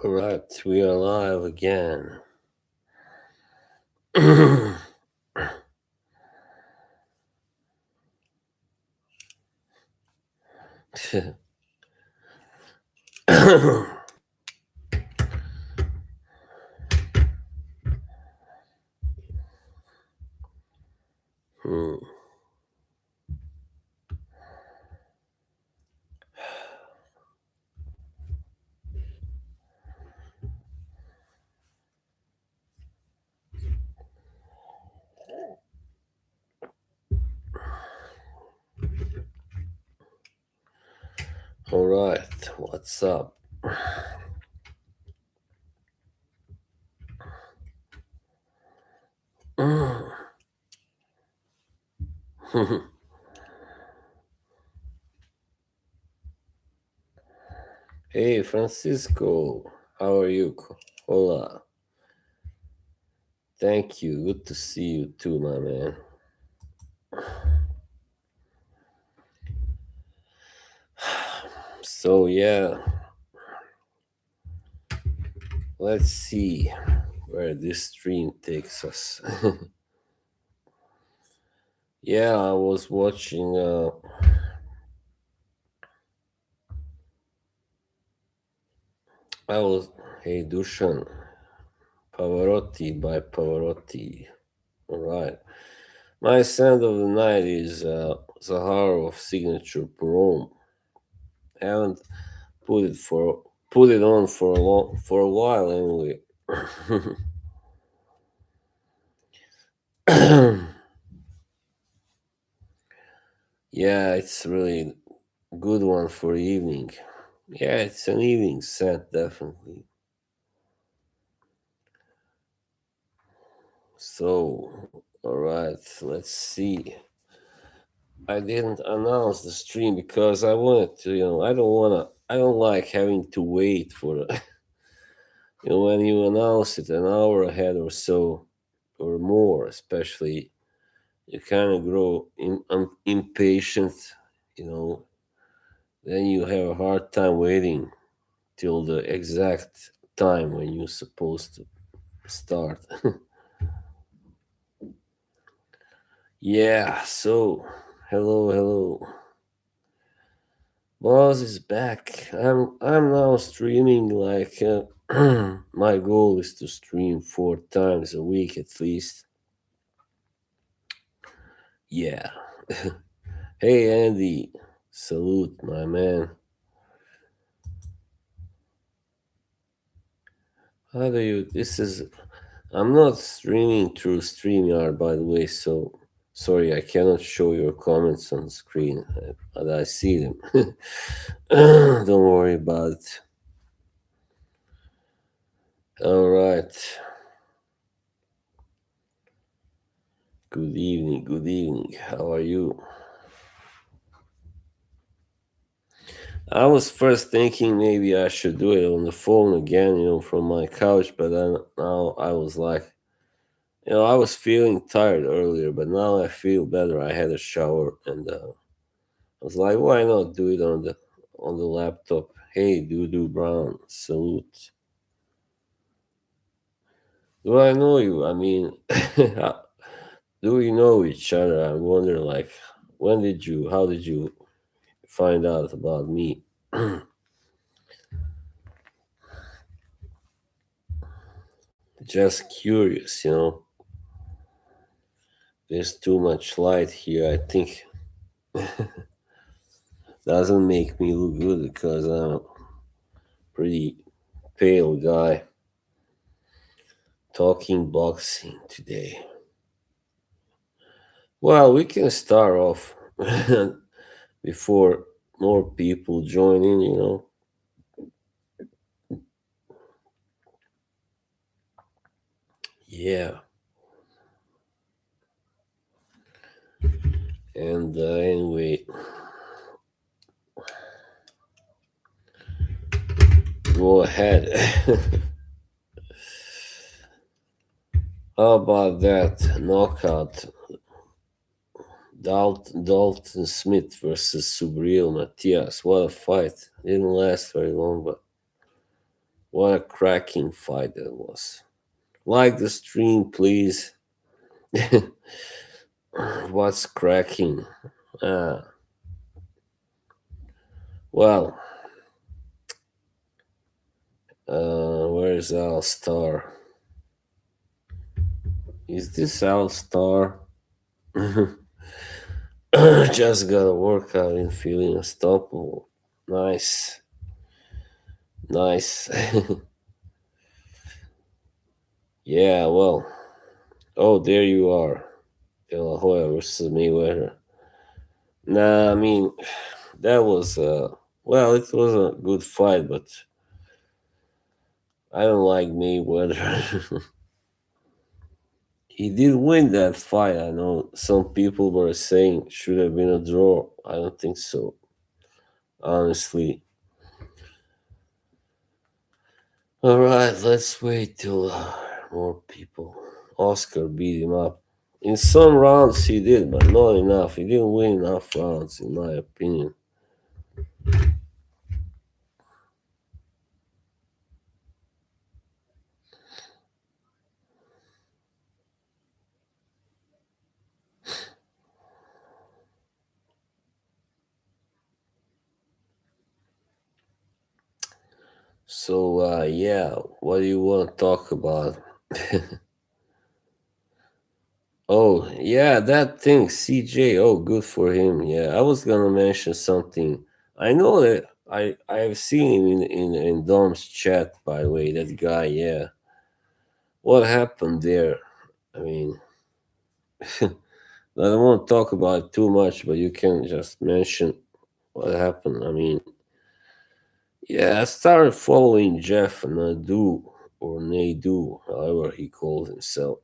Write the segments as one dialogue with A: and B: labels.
A: Alright, we are live again. Hmm. Alright, what's up? Hey, Francisco, how are you? Hola. Thank you. Good to see you too, my man. So, yeah, let's see where this stream takes us. Yeah, I was watching. I was. Hey, Dushan. Pavarotti by Pavarotti. Alright. My scent of the night is Zaharov signature Prom. Haven't put it on for a while anyway. Yeah, it's really good one for evening. Yeah, it's an evening set definitely. So, all right, let's see. I didn't announce the stream because I wanted to, I don't like having to wait for when you announce it an hour ahead or so or more, especially, you kind of grow impatient, you know, then you have a hard time waiting till the exact time when you're supposed to start. Yeah, so hello, hello. Boss is back. I'm now streaming like my goal is to stream 4 times a week at least. Yeah. Hey Andy, salute my man. How do you? This is. I'm not streaming through StreamYard, by the way, so sorry I cannot show your comments on screen, but I see them. Don't worry about it. All right. Good evening. Good evening. How are you? I was first thinking maybe I should do it on the phone again, from my couch, but then now I was like, I was feeling tired earlier, but now I feel better. I had a shower and I was like, why not do it on the laptop? Hey, Dudu Brown, salute. Do I know you? I mean, do we know each other? I wonder, like, how did you find out about me? Just curious, There's too much light here. I think doesn't make me look good because I'm a pretty pale guy talking boxing today. Well, we can start off before more people join in. Yeah. And anyway, go ahead. How about that knockout? Dalton Smith versus Subriel Matias. What a fight. Didn't last very long, but What a cracking fight that was. Like the stream, please. What's cracking? Ah, well, where's Al Star? Is this Al Star? Just got a workout and feeling unstoppable. Nice, nice. Yeah, well. Oh, there you are. De La Hoya versus Mayweather. Nah, I mean, that was, well, it was a good fight, but I don't like Mayweather. He did win that fight. I know some people were saying should have been a draw. I don't think so. Honestly. All right, let's wait till more people. Oscar beat him up. In some rounds he did, but not enough. He didn't win enough rounds, in my opinion. So yeah, what do you want to talk about? Oh yeah, that thing, CJ. Oh, good for him. Yeah, I was gonna mention something. I know that I've seen him in Dom's chat. By the way, that guy. Yeah, what happened there? I mean, I don't want to talk about it too much, but you can just mention what happened. I mean, yeah, I started following Jeff Nadu or Nadu, however he calls himself.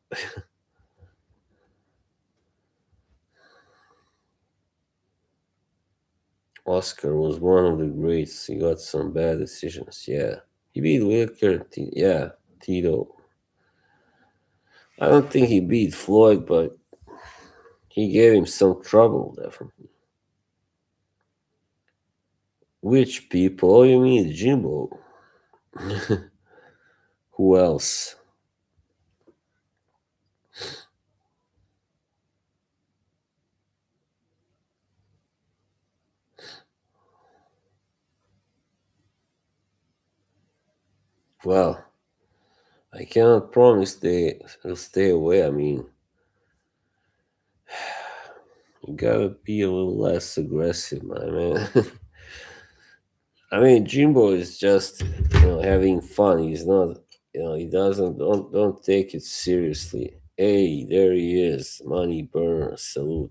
A: Oscar was one of the greats. He got some bad decisions. Yeah, he beat Wilker. Yeah, Tito. I don't think he beat Floyd, but he gave him some trouble. Definitely. Which people? Oh, you mean Jimbo? Who else? Well, I cannot promise they will stay away. I mean, you gotta be a little less aggressive, my man. I mean, Jimbo is just having fun. He's not, he doesn't don't take it seriously. Hey, there he is, Money Burner, salute.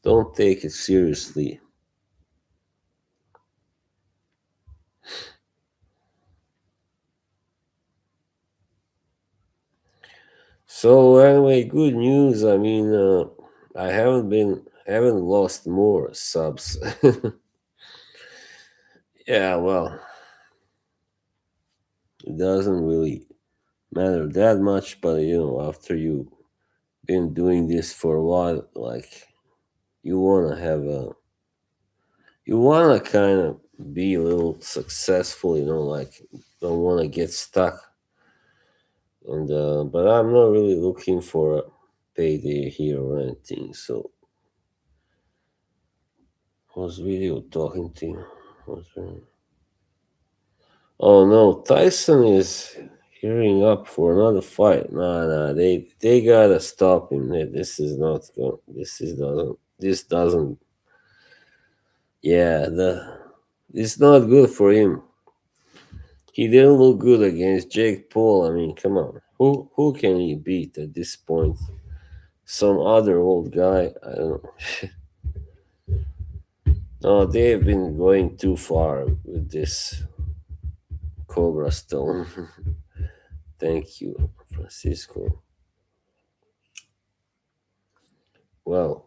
A: Don't take it seriously. So anyway, good news. I mean, I haven't lost more subs. Yeah, well, it doesn't really matter that much, but after you been doing this for a while, like you wanna have a you want to kind of be a little successful, like don't want to get stuck. And but I'm not really looking for a payday here or anything. So who's video talking to? What's her- Oh no, Tyson is gearing up for another fight. Nah, nah, they gotta stop him. This is not going. This is doesn't. This doesn't. Yeah, the. It's not good for him. He didn't look good against Jake Paul. I mean, come on. Who can he beat at this point? Some other old guy? I don't know. No, they've been going too far with this Cobra Stone. Thank you, Francisco. Well,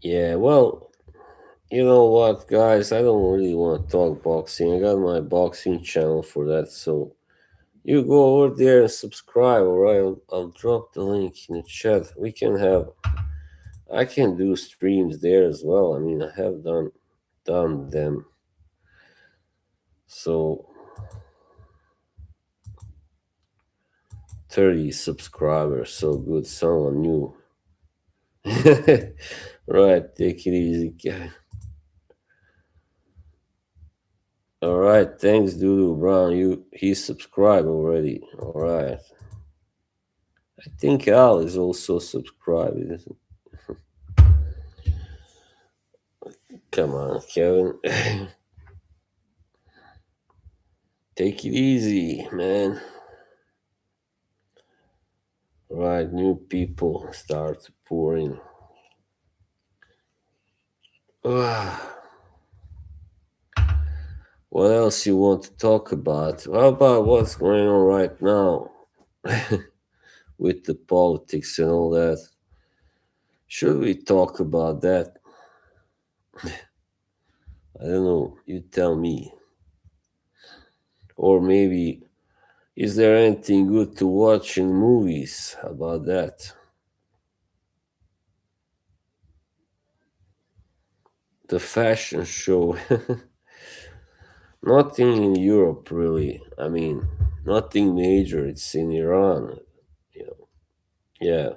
A: yeah, well, you know what, guys? I don't really want to talk boxing. I got my boxing channel for that, so You go over there and subscribe, alright? I'll drop the link in the chat. We can have, I can do streams there as well. I mean, I have done them. So 30 subscribers, so good. Someone new. Right, take it easy, guy. All right, thanks, Doodoo Brown. He subscribed already. All right, I think Al is also subscribed. Come on, Kevin, take it easy, man. All right, new people start pouring. Ah, what else you want to talk about? How about what's going on right now with the politics and all that? Should we talk about that? I don't know. You tell me. Or maybe, is there anything good to watch in movies? How about that? The fashion show. Nothing in Europe, really. I mean, nothing major. It's in Iran. You know. Yeah,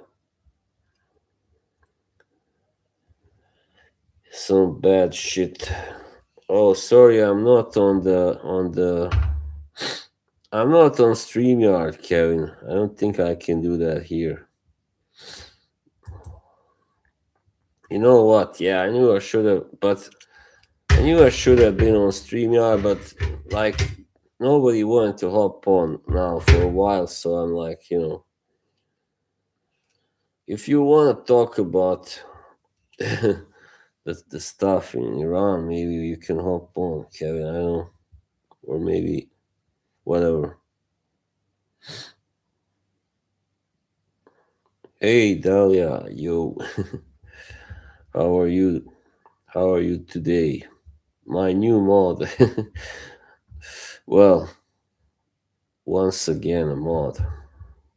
A: some bad shit. Oh, sorry, I'm not on StreamYard, Kevin. I don't think I can do that here. You know what? Yeah, I knew I should have, but I knew I should have been on StreamYard, but like nobody wanted to hop on now for a while, so I'm like, if you want to talk about the stuff in Iran, maybe you can hop on, Kevin. I don't know, or maybe whatever. Hey, Dahlia, yo, how are you? How are you today? My new mod. Well, once again, a mod.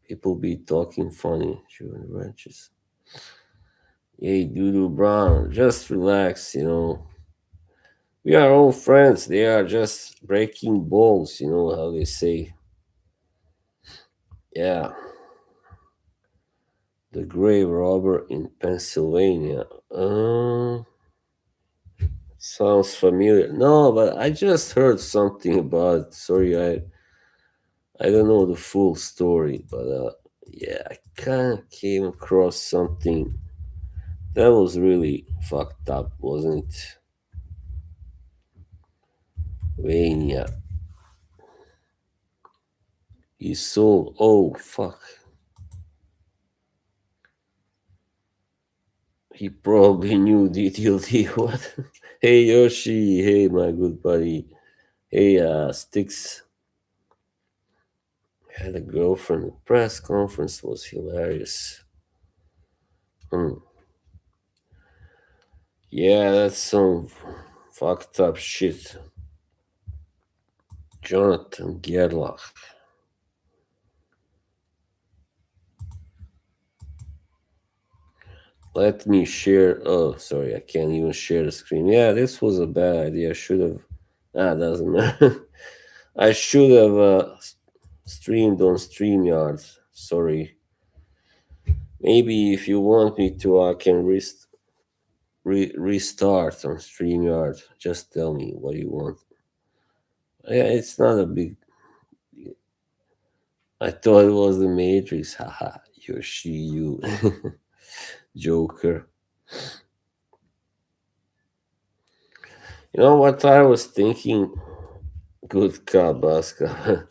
A: People be talking funny during ranches. Hey, Doodoo Brown, just relax, We are all friends. They are just breaking balls, you know how they say. Yeah, the grave robber in Pennsylvania. Sounds familiar. No, but I just heard something about it. Sorry, I don't know the full story, but yeah, I kind of came across something that was really fucked up, wasn't it? Vania. He sold. Oh, fuck. He probably knew DTLD. What? Hey, Yoshi. Hey, my good buddy. Hey, Sticks. Had a girlfriend. The press conference was hilarious. Hmm. Yeah, that's some fucked up shit. Jonathan Gerlach. Let me share. Oh, sorry, I can't even share the screen. Yeah, this was a bad idea. I should have. Doesn't matter. I should have streamed on StreamYard. Sorry. Maybe if you want me to, I can restart on StreamYard. Just tell me what you want. Yeah, it's not a big. I thought it was the Matrix. Haha, Yoshi, you Joker. You know what I was thinking? Good Kabaska.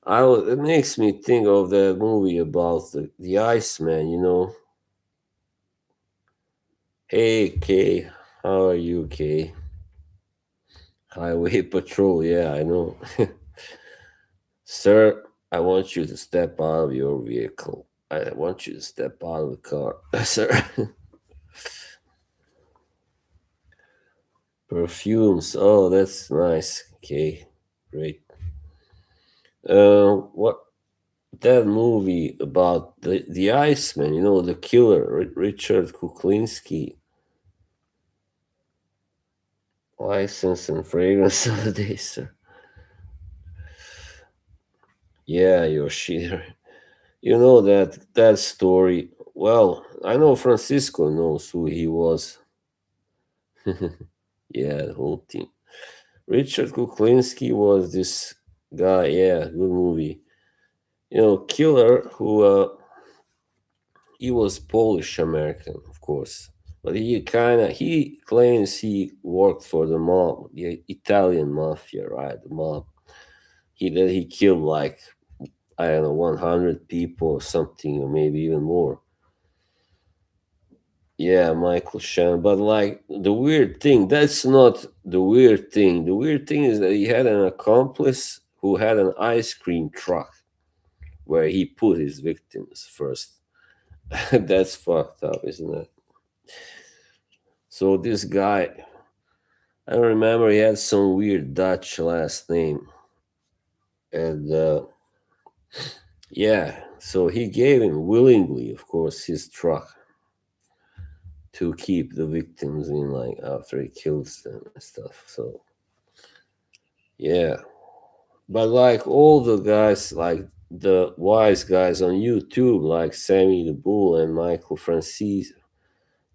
A: It makes me think of that movie about the Iceman, Hey Kay, how are you, Kay? Highway Patrol, yeah, I know. Sir, I want you to step out of your vehicle. I want you to step out of the car. Sir. Perfumes. Oh, that's nice. Okay, great. What that movie about the Iceman? You know, the killer, Richard Kuklinski, License and Fragrance of the Day, sir. Yeah, Yoshi. You know that story. Well, I know Francisco knows who he was. Yeah, the whole team. Richard Kuklinski was this guy. Yeah, good movie. You know, killer who he was Polish American, of course, but he claims he worked for the mob, the Italian mafia, right? The mob. He killed like I don't know 100 people or something, or maybe even more. Yeah, Michael Shannon. But like the weird thing, that's not the weird thing. The weird thing is that he had an accomplice who had an ice cream truck where he put his victims first. That's fucked up, isn't it? So this guy, I remember he had some weird Dutch last name, and yeah, so he gave him willingly, of course, his truck to keep the victims in, like after he kills them and stuff. So yeah, but like all the guys, like the wise guys on YouTube, like Sammy the Bull and Michael Francis,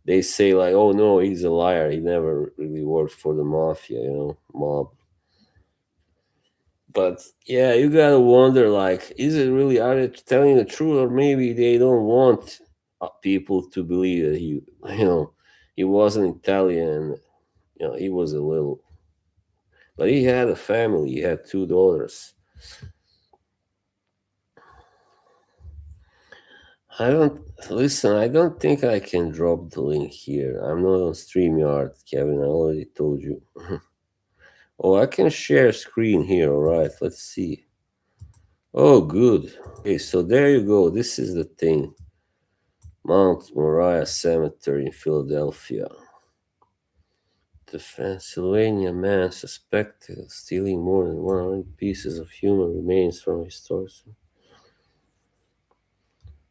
A: they say like, "Oh no, he's a liar. He never really worked for the mafia, mob." But yeah, you gotta wonder, like, is it really are they telling the truth, or maybe they don't want people to believe that you know, he wasn't Italian. You know, he was a little, but he had a family. He had two daughters. I don't listen. I don't think I can drop the link here. I'm not on Streamyard, Kevin. I already told you. Oh, I can share screen here. All right, let's see. Oh, good. Okay, so there you go. This is the thing. Mount Moriah Cemetery in Philadelphia. The Pennsylvania man suspected of stealing more than 100 pieces of human remains from his stores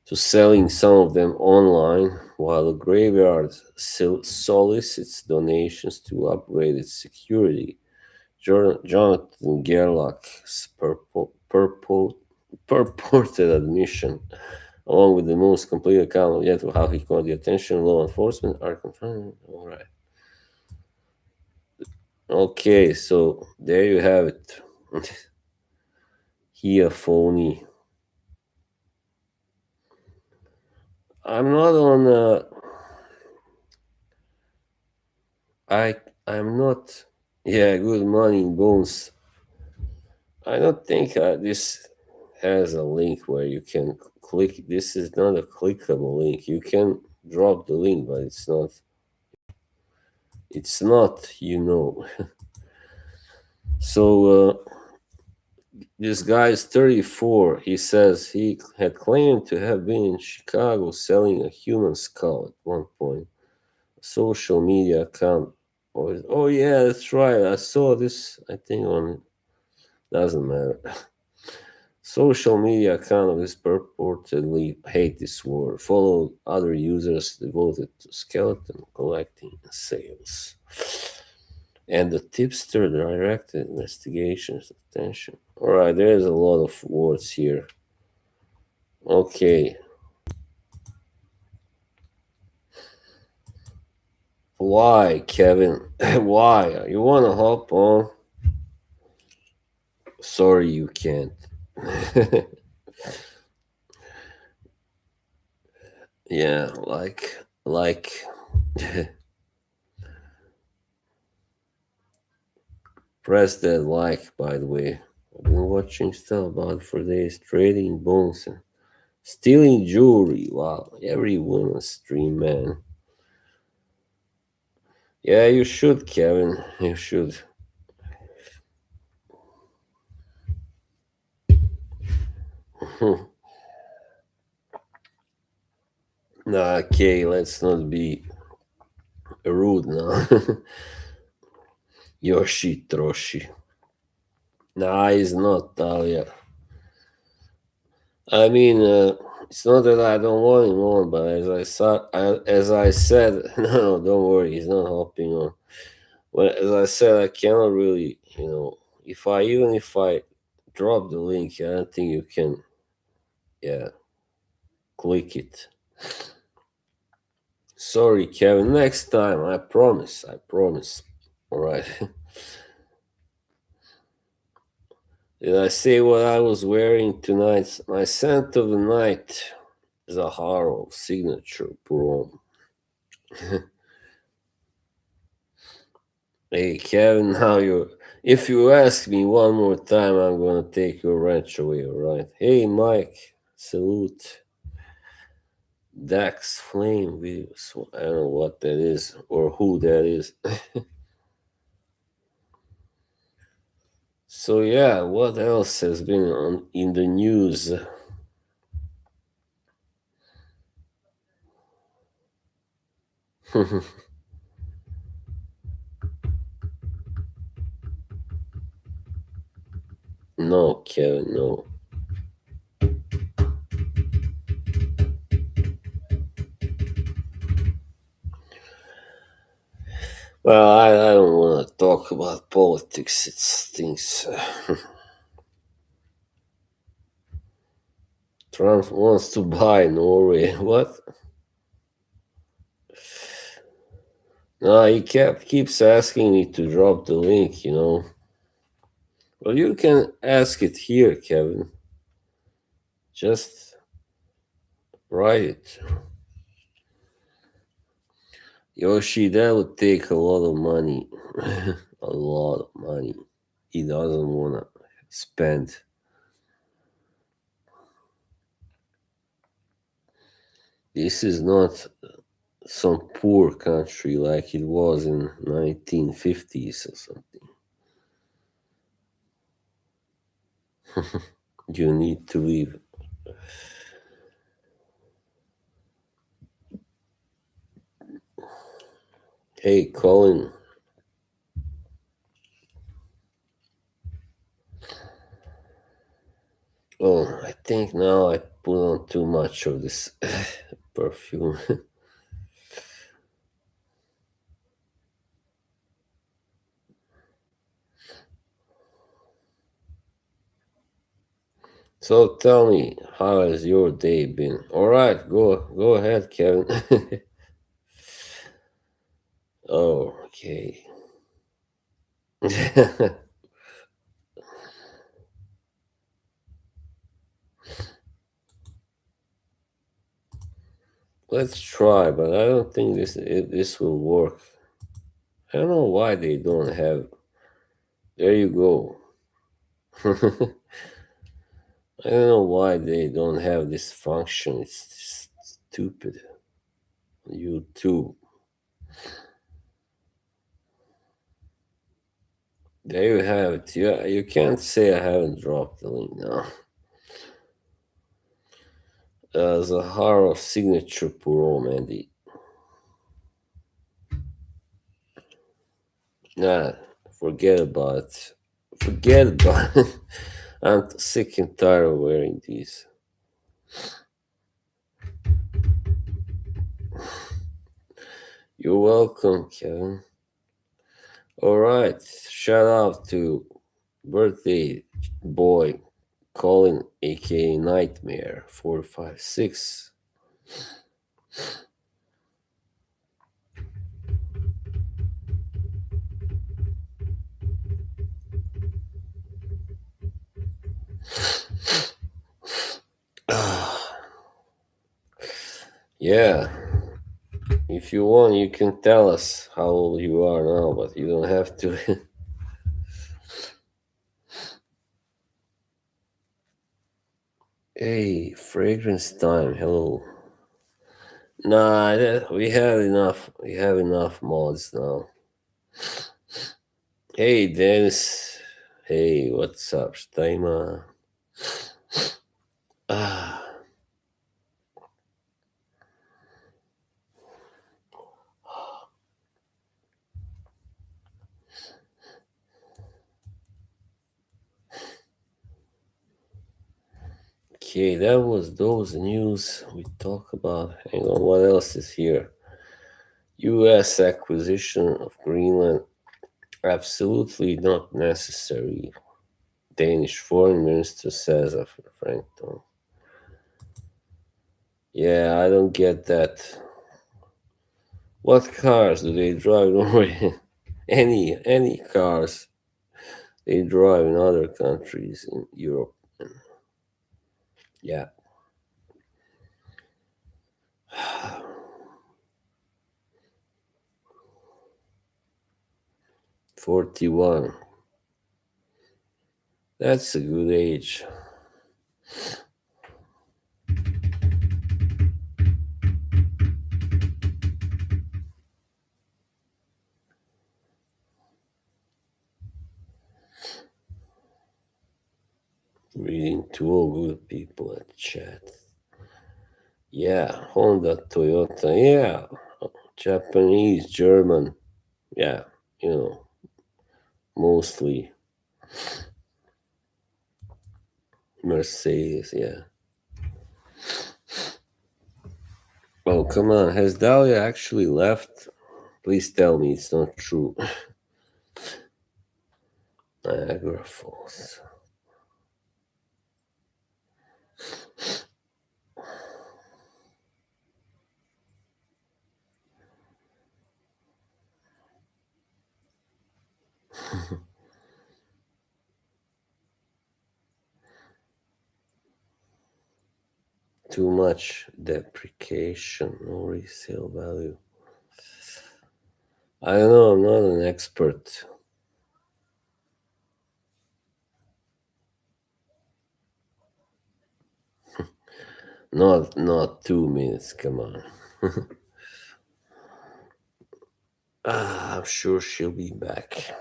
A: to selling some of them online, while the graveyard solicits donations to upgrade its security. Jonathan Gerlach's purported admission, along with the most complete account of yet how he caught the attention of law enforcement, are confirmed. All right. Okay, so there you have it. He a phony. I'm not on. I'm not. Yeah, good money in bones. I don't think this has a link where you can click. This is not a clickable link. You can drop the link, but it's not. It's not. So this guy is 34. He says he had claimed to have been in Chicago selling a human skull at one point. A social media account. Oh yeah, that's right. I saw this. I think on doesn't matter. Social media account of this purportedly hate this war. Followed other users devoted to skeleton collecting and sales. And the tipster directed investigations attention. All right, there's a lot of words here. Okay. Why, Kevin? Why? You want to hop on? Sorry, you can't. Yeah, like press that like, by the way. I've been watching stuff about for days, trading bones and stealing jewelry. Wow, every woman's dream, man. Yeah, you should, Kevin. You should. Nah, okay, let's not be rude now. Yoshi Troshi. Nah, he's not Talia. I mean, it's not that I don't want him on, but as I said, no, don't worry, he's not hopping on. Well, as I said, I cannot really, if I even if I drop the link, I don't think you can, yeah, click it. Sorry, Kevin. Next time, I promise. I promise. All right. Did I say what I was wearing tonight? My scent of the night is a Haro signature prom. Hey, Kevin, now you. If you ask me one more time, I'm gonna take your wrench away. All right. Hey, Mike. Salute. Dax Flame videos. I don't know what that is or who that is. So yeah, what else has been on in the news? No, Kevin, no. Well, I don't want to talk about politics. It's things. Trump wants to buy Norway. What? No, he keeps asking me to drop the link. Well, you can ask it here, Kevin. Just write it. Yoshi, that would take a lot of money. A lot of money. He doesn't want to spend. This is not some poor country like it was in 1950s or something. You need to leave. Hey, Colin. Oh, I think now I put on too much of this perfume. So tell me, how has your day been? All right, go ahead, Kevin. Oh, okay. Let's try, but I don't think this will work. I don't know why they don't have. There you go. I don't know why they don't have this function. It's just stupid. You too. There you have it. You can't say I haven't dropped the link now. Zahara signature Puro Mandy. Nah, forget about it. Forget about it. I'm sick and tired of wearing these. You're welcome, Kevin. All right. Shout out to birthday boy Colin, aka Nightmare 456. Yeah, if you want, you can tell us how old you are now, but you don't have to. Hey, fragrance time. Hello. Nah, we have enough. We have enough mods now. Hey, Dennis. Hey, what's up, Steimer? Ah, Okay, that was those news we talk about. Hang on, what else is here? U.S. acquisition of Greenland absolutely not necessary. Danish foreign minister says after Frankton. Yeah, I don't get that. What cars do they drive? Norway? Any cars they drive in other countries in Europe. Yeah. 41. That's a good age. Reading to all good people at chat. Yeah, Honda, Toyota, yeah, Japanese, German, yeah, you know, mostly Mercedes, yeah. Oh, come on, has Dahlia actually left? Please tell me it's not true. Niagara Falls. Too much depreciation, no resale value. I don't know, I'm not an expert. Not 2 minutes, come on. I'm sure she'll be back.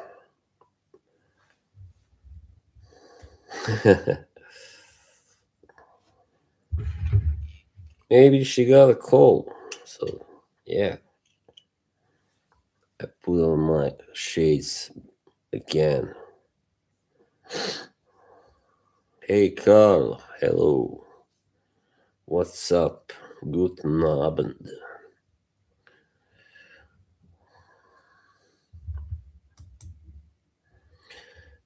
A: Maybe she got a cold. So, yeah. I put on my shades again. Hey, Carl. Hello. What's up? Guten Abend.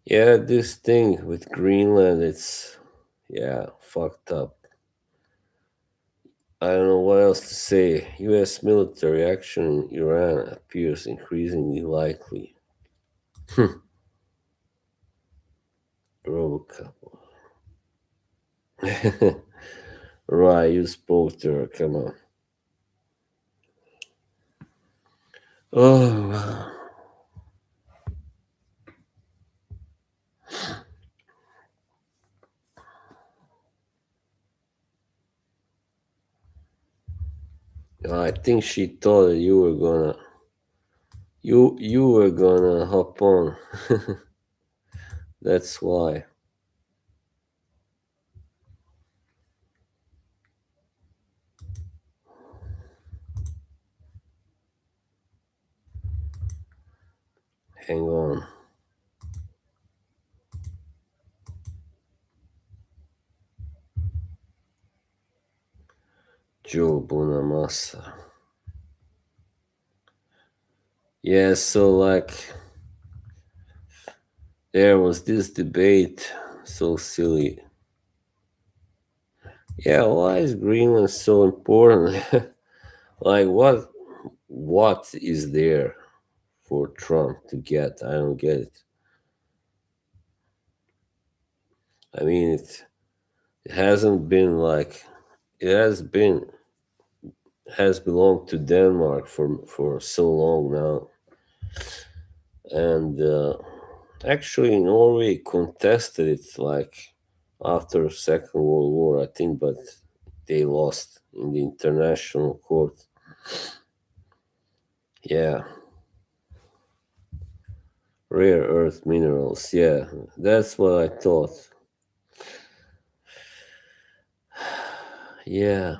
A: Yeah, this thing with Greenland, it's, yeah, fucked up. I don't know what else to say. US military action in Iran appears increasingly likely. Robocop. Right, you spoke to her. Come on. Oh, wow. I think she thought that you were gonna hop on. That's why. Hang on. Joe Bonamassa. Yeah, so like there was this debate, so silly. Yeah, why is Greenland so important? Like what is there for Trump to get? I don't get it. I mean it hasn't been like it has belonged to Denmark for so long now. And actually Norway contested it like after Second World War, I think, but they lost in the international court. Yeah, rare earth minerals. Yeah, that's what I thought. Yeah,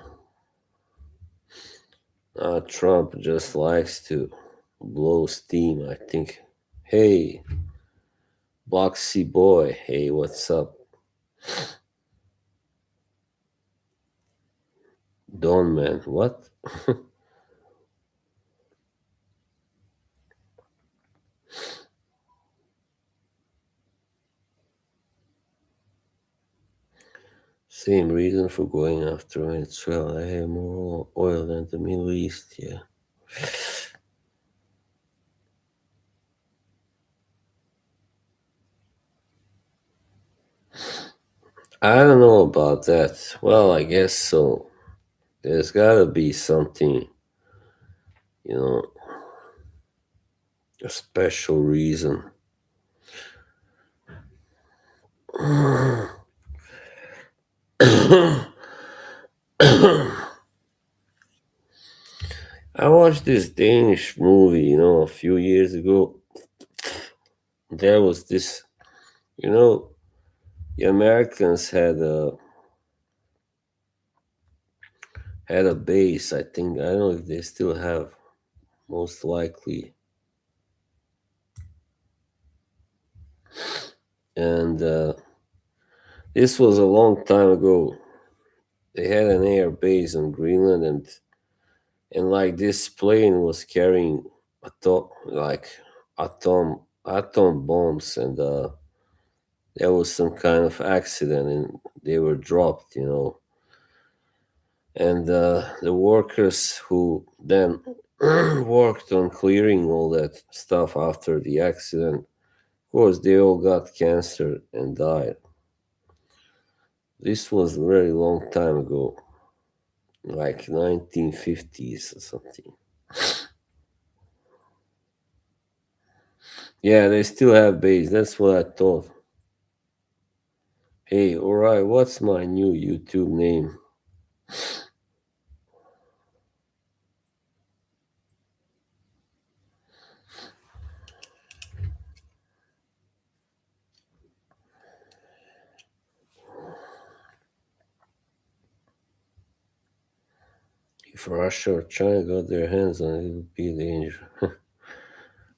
A: Trump just likes to blow steam, I think. Hey, Boxy boy. Hey, what's up? Dawn man, what? Same reason for going after Venezuela. I have more oil than the Middle East, yeah. I don't know about that. Well, I guess so. There's gotta be something, you know, a special reason. I watched this Danish movie, a few years ago. There was this, you know, the Americans had a base. I think I don't know if they still have. Most likely, and this was a long time ago. They had an air base on Greenland, and like this plane was carrying atom bombs, and there was some kind of accident, and they were dropped, and the workers who then worked on clearing all that stuff after the accident, of course, they all got cancer and died. This was a very long time ago, like 1950s or something. Yeah, they still have base. That's what I thought. Hey, alright, what's my new YouTube name? If Russia or China got their hands on it, it would be a danger.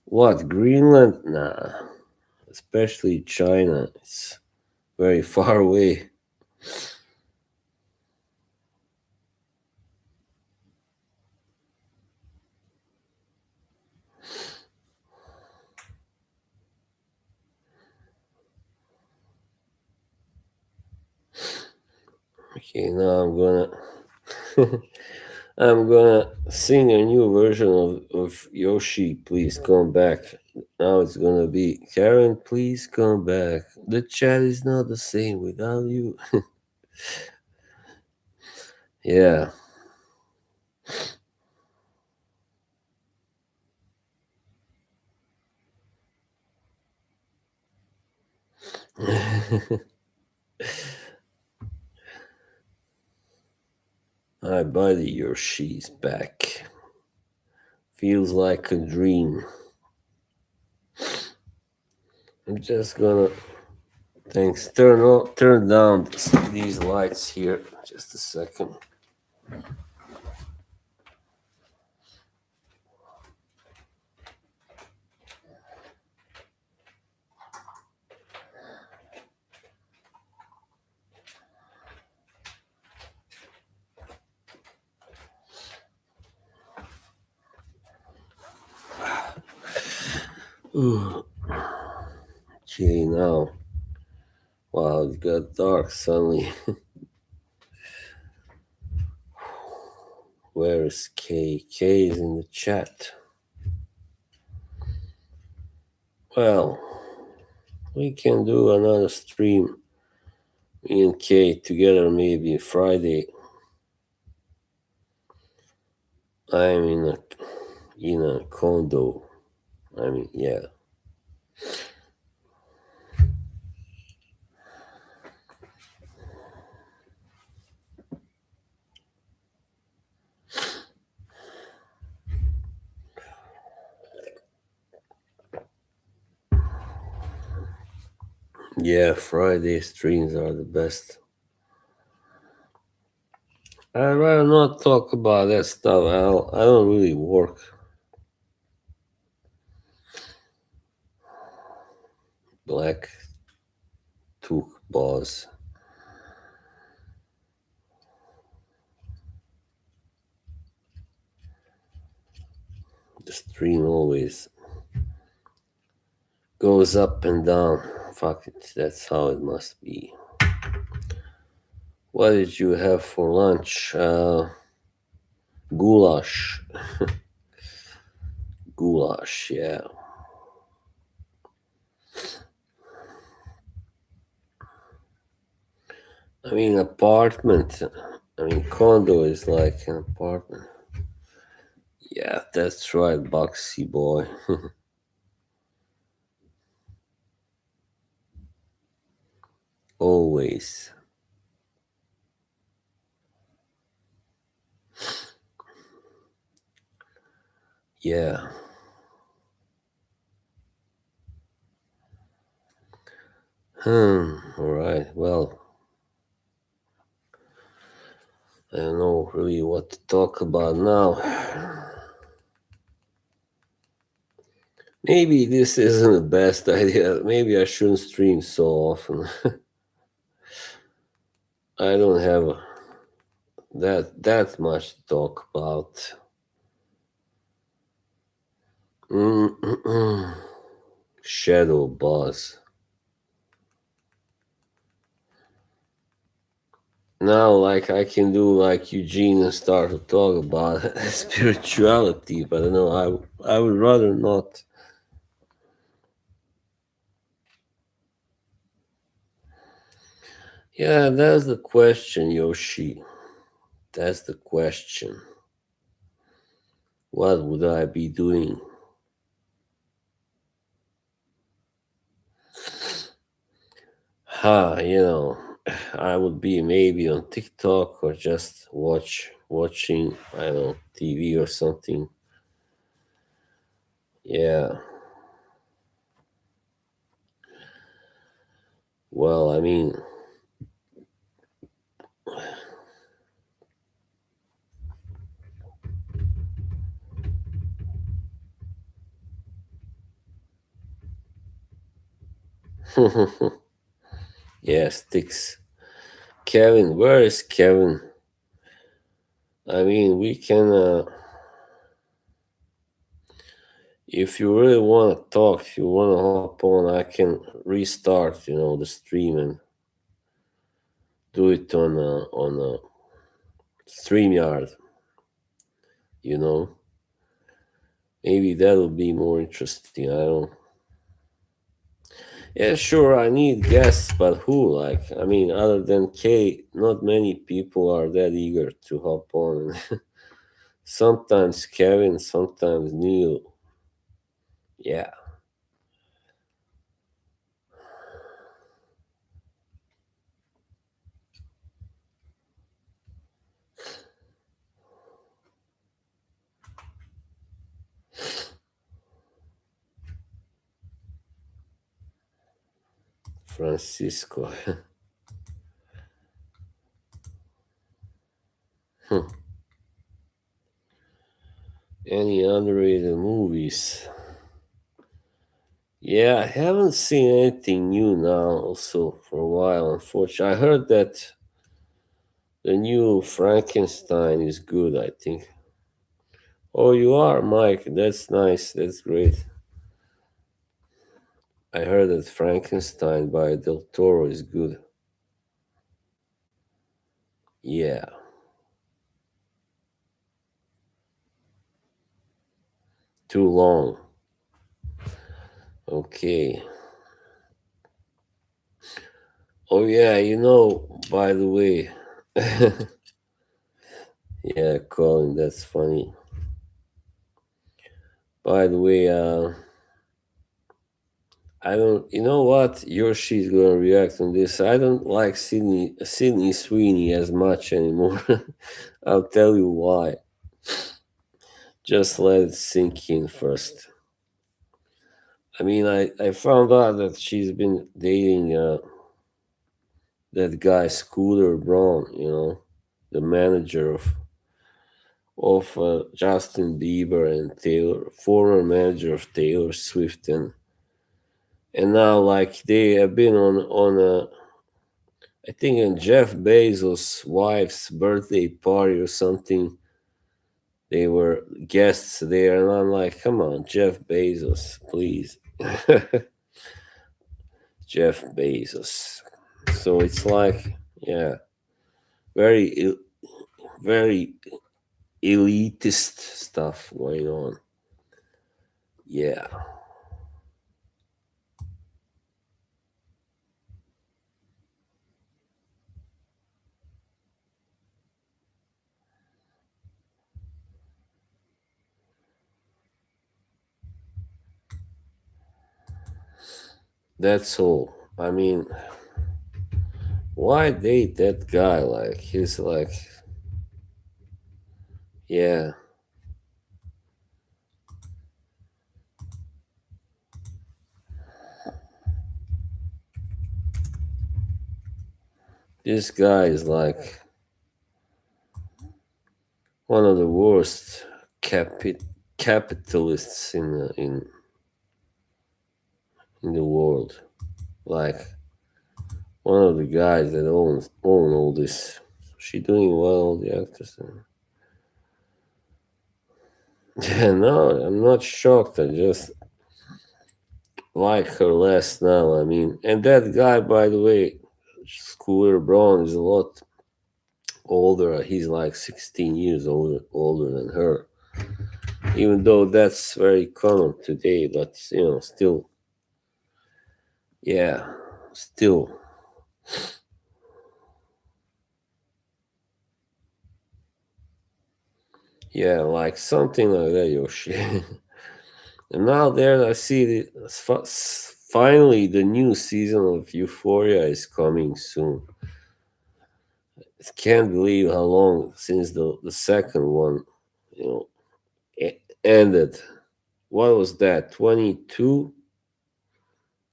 A: What, Greenland? Nah, especially China. It's very far away. Okay, now I'm gonna sing a new version of Yoshi, please come back. Now it's gonna be Karen, please come back. The chat is not the same without you. Yeah. My body, Yoshi's back. Feels like a dream. I'm just gonna thanks. Turn down these lights here. Just a second. Ooh, gee, now. Wow, it got dark suddenly. Where is K? K is in the chat. Well, we can do another stream, me and K together, maybe Friday. I'm in a condo. I mean, yeah. Yeah, Friday streams are the best. I'd rather not talk about that stuff. I don't really work. Black Took boss. The stream always goes up and down. Fuck it, that's how it must be. What did you have for lunch? Goulash. Goulash, yeah. I mean, apartment. I mean, condo is like an apartment. Yeah, that's right, Boxy boy. Always. Yeah. All right. Well, I don't know really what to talk about now. Maybe this isn't the best idea. Maybe I shouldn't stream so often. I don't have that much to talk about. Mm-mm-mm. Shadow boss. Now, like I can do like Eugene and start to talk about spirituality, but no, I would rather not. Yeah, that's the question, Yoshi. That's the question. What would I be doing? I would be maybe on TikTok or just watching, I don't know, TV or something. Yeah. Well, I mean, yeah, sticks. Kevin, where is Kevin? I mean, we can. If you really want to talk, if you want to hop on, I can restart. The stream and do it on a Streamyard. You know, maybe that'll be more interesting. I don't. Yeah, sure. I need guests, but who? Like, I mean, other than Kay, not many people are that eager to hop on. Sometimes Kevin, sometimes Neil. Yeah, Francisco. Any underrated movies? Yeah, I haven't seen anything new now. Also, for a while, unfortunately, I heard that the new Frankenstein is good. I think. Oh, you are, Mike. That's nice. That's great. I heard that Frankenstein by Del Toro is good. Yeah, too long. Okay. Oh yeah, by the way. Yeah, Colin, that's funny. By the way, I don't. You know what? Yoshi's gonna react on this. I don't like Sydney Sweeney as much anymore. I'll tell you why. Just let it sink in first. I mean, I found out that she's been dating that guy Scooter Braun. The manager of Justin Bieber and Taylor, former manager of Taylor Swift, and now like they have been on a I think in Jeff Bezos' wife's birthday party or something. they were guests there, and I'm like, come on, Jeff Bezos, please. Jeff Bezos. So it's like, yeah, very, very elitist stuff going on. Yeah, that's all. I mean, why date that guy? Like, he's like, yeah, this guy is like one of the worst capi- capitalists in the world. Like, one of the guys that own all this. She doing well, the actress. Yeah, no, I'm not shocked. I just like her less now. I mean, and that guy, by the way, Scooter Braun, is a lot older. He's like 16 years older than her. Even though that's very common today, but still, yeah, still, yeah, like something like that, Yoshi. And now there, I see finally the new season of Euphoria is coming soon. I can't believe how long since the second one, you know, ended. What was that? 22,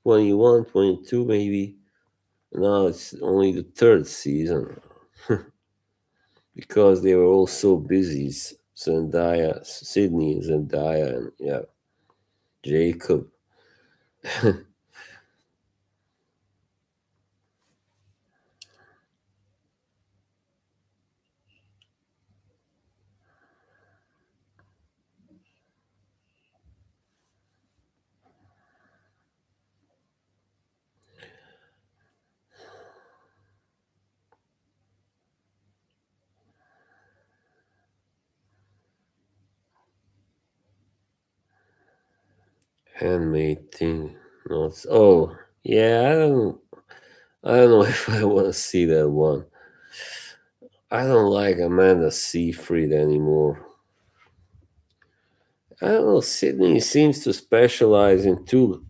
A: 21, 22 maybe. Now it's only the third season because they were all so busy. Zendaya, Sydney, Zendaya, and yeah, Jacob. Handmade thing. Notes. Oh, yeah. I don't know if I want to see that one. I don't like Amanda Seyfried anymore. I don't know. Sydney seems to specialize in two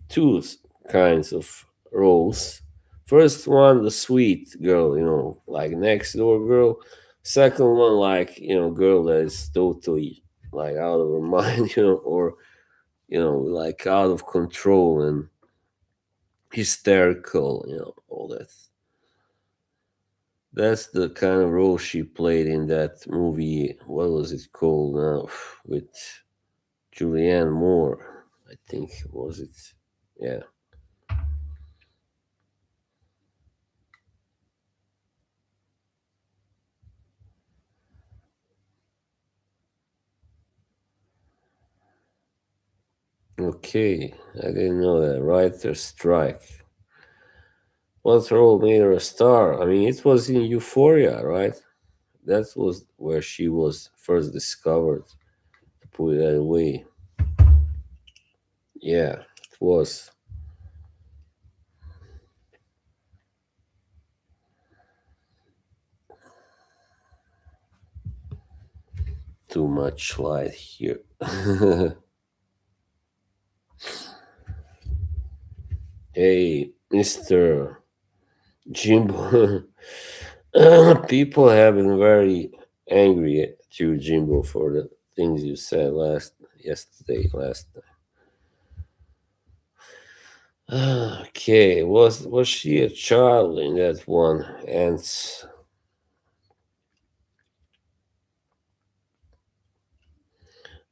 A: kinds of roles. First one, the sweet girl, like next door girl. Second one, like girl that is totally like out of her mind, or like out of control and hysterical, all that. That's the kind of role she played in that movie. What was it called now? With Julianne Moore, I think was it. Yeah. Okay. I didn't know that. Writer strike. What role made her a star? I mean, it was in Euphoria, right? That was where she was first discovered, to put it that way. Yeah, it was too much light here. Hey, Mr. Jimbo. People have been very angry at you, Jimbo, for the things you said last. Okay, was she a child in that one? And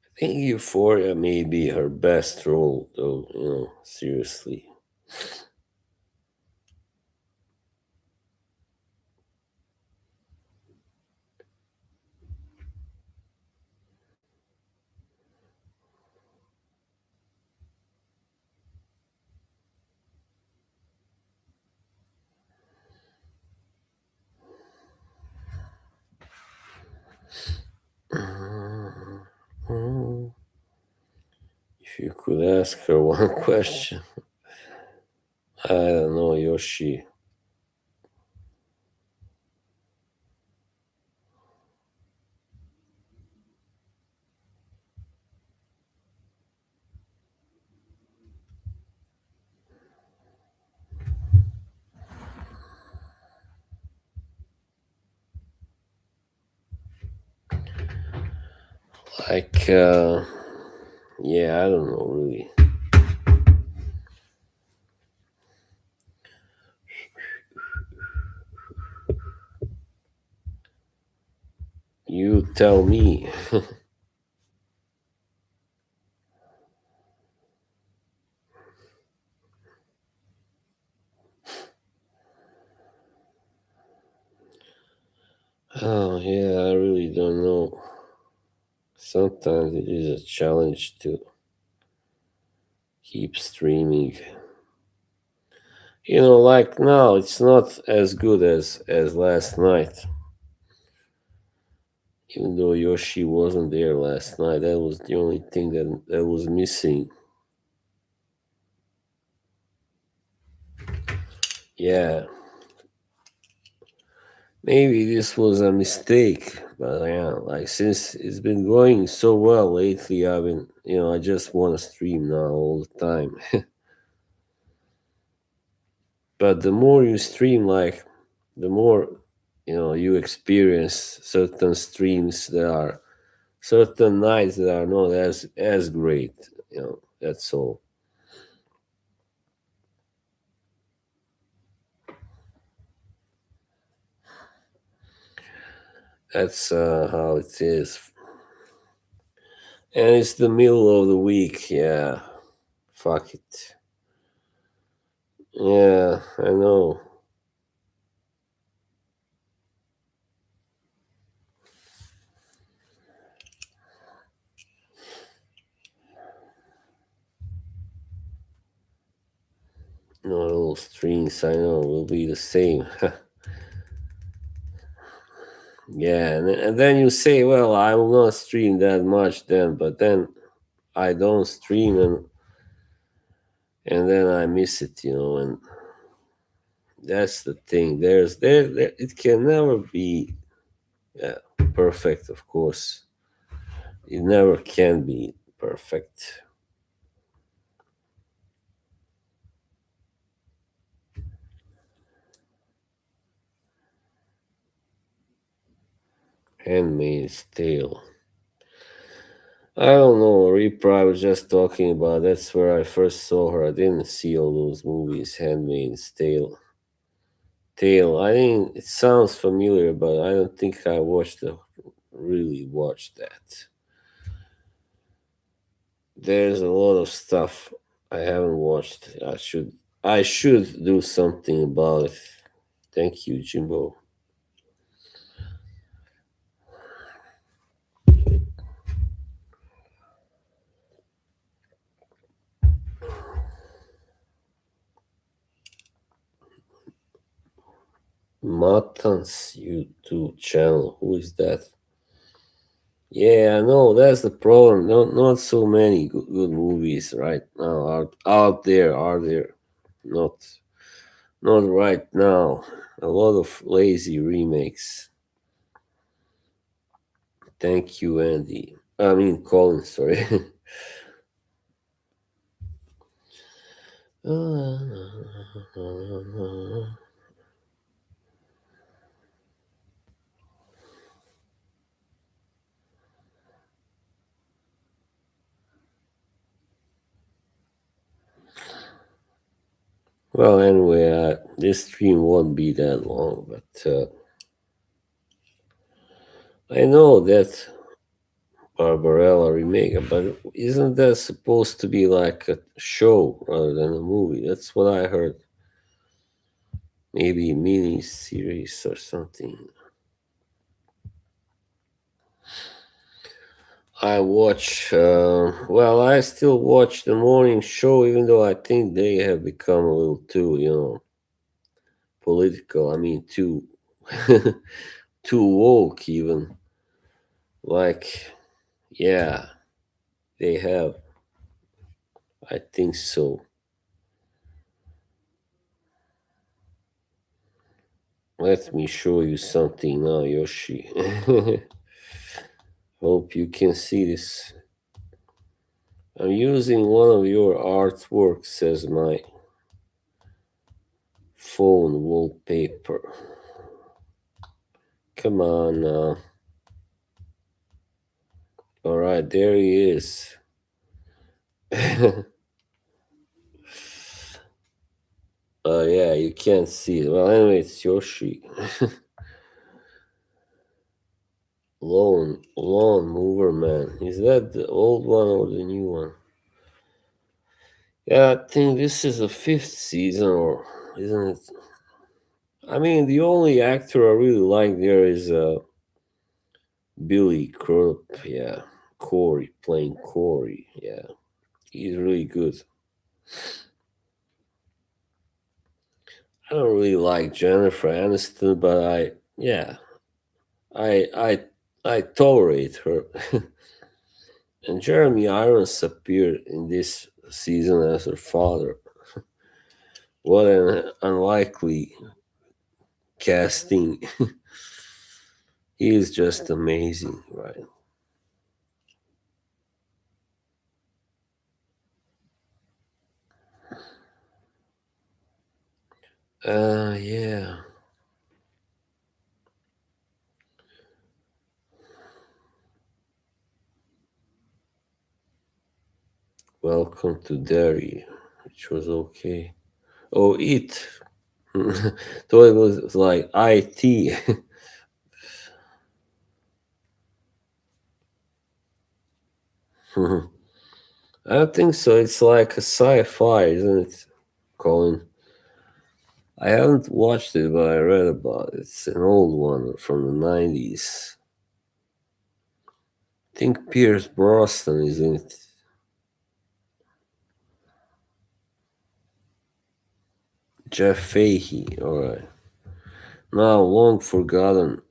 A: I think Euphoria may be her best role, though. Seriously. You could ask her one question. I don't know, Yoshi. Like, yeah, I don't know really. You tell me. Oh, yeah, I really don't know. Sometimes it is a challenge to keep streaming. Like now, it's not as good as last night. Even though Yoshi wasn't there last night, that was the only thing that was missing. Yeah, maybe this was a mistake, but yeah, like since it's been going so well lately, I just want to stream now all the time. But the more you stream, like, the more you experience certain streams that are certain nights that are not as great. That's all. That's how it is. And it's the middle of the week. Yeah, fuck it. Yeah, I know. Not all streams, I know, will be the same. Yeah, and then you say, well, I will not stream that much then, but then I don't stream, and then I miss it, and that's the thing. There it can never be, yeah, perfect, of course. It never can be perfect. Handmaid's Tale. I don't know. Reaper, I was just talking about. That's where I first saw her. I didn't see all those movies. Handmaid's Tale. Tale. I think it sounds familiar, but I don't think I really watched that. There's a lot of stuff I haven't watched. I should do something about it. Thank you, Jimbo. Matan's YouTube channel. Who is that? Yeah, I know that's the problem. Not so many good movies right now out there, are there? Not not right now. A lot of lazy remakes. Thank you, Andy. I mean, Colin. Sorry. Well, anyway, this stream won't be that long, but I know that Barbarella remake, but isn't that supposed to be like a show rather than a movie? That's what I heard. Maybe a mini series or something. I still watch the morning show, even though I think they have become a little too, political. I mean, too, too woke, even. Like, yeah, they have. I think so. Let me show you something now, Yoshi. Hope you can see this. I'm using one of your artworks as my phone wallpaper. Come on now. Alright, there he is. Yeah, you can't see it. Well, anyway, it's Yoshi. Lawn Mover Man. Is that the old one or the new one? Yeah, I think this is the fifth season, or isn't it? I mean, the only actor I really like there is Billy Crudup. Yeah, Corey playing Corey. Yeah, he's really good. I don't really like Jennifer Aniston, but I, I, I tolerate her. And Jeremy Irons appeared in this season as her father. What an unlikely casting. He is just amazing, right? Yeah. Welcome to Derry, which was okay. Oh, it. So it was like IT. I don't think so. It's like a sci-fi, isn't it, Colin? I haven't watched it, but I read about it. It's an old one from the 90s. I think Pierce Brosnan is in it. Jeff Fahey, alright. Now long forgotten.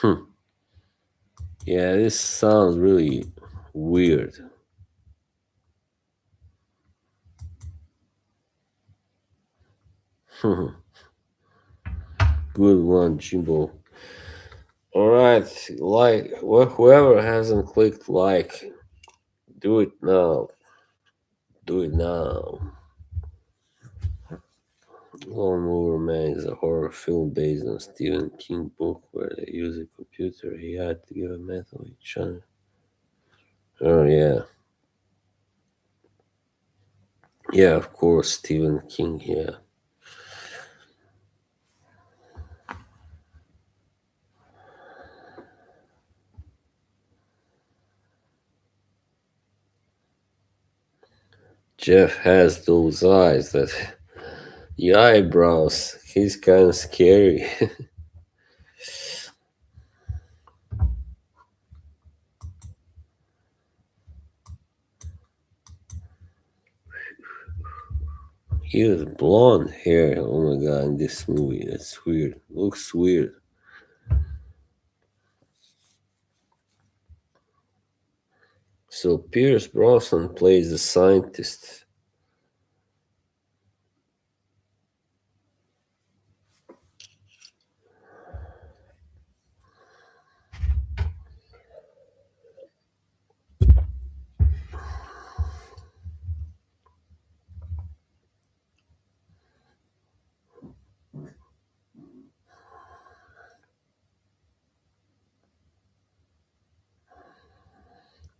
A: Hmm. Yeah, this sounds really weird. Good one, Jimbo. Alright, like whoever hasn't clicked like, do it now. Do it now. Lone Mover Man is a horror film based on Stephen King book where they use a computer he had to give a method each other. Oh yeah. Yeah, of course, Stephen King, yeah. Jeff has those eyes that the eyebrows. He's kinda scary. He has blonde hair, oh my god, in this movie. That's weird. Looks weird. So Pierce Brosnan plays the scientist.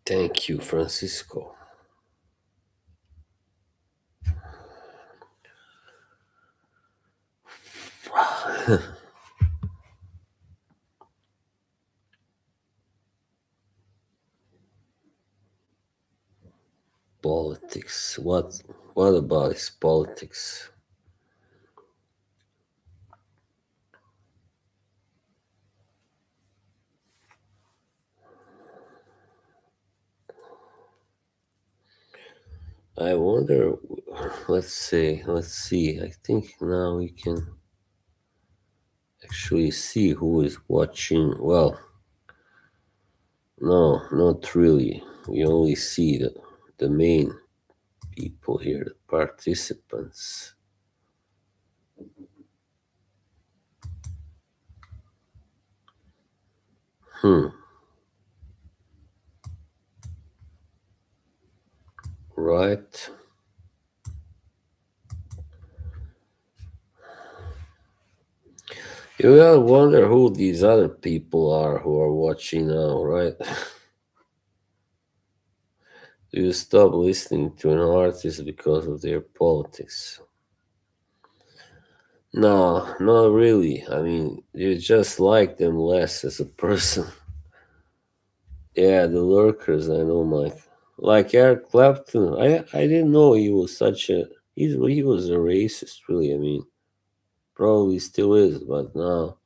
A: Thank you, Francisco. Politics. What about his politics? I wonder. Let's say. Let's see. I think now we can actually see who is watching. Well, no, not really. We only see the main people here, the participants. Hmm. Right. You will wonder who these other people are who are watching now, right? Do you stop listening to an artist because of their politics? No, not really. I mean, you just like them less as a person. Yeah, the lurkers, I know, Mike. Like Eric Clapton, I didn't know he was such a he was a racist. Really, I mean, probably still is, but now,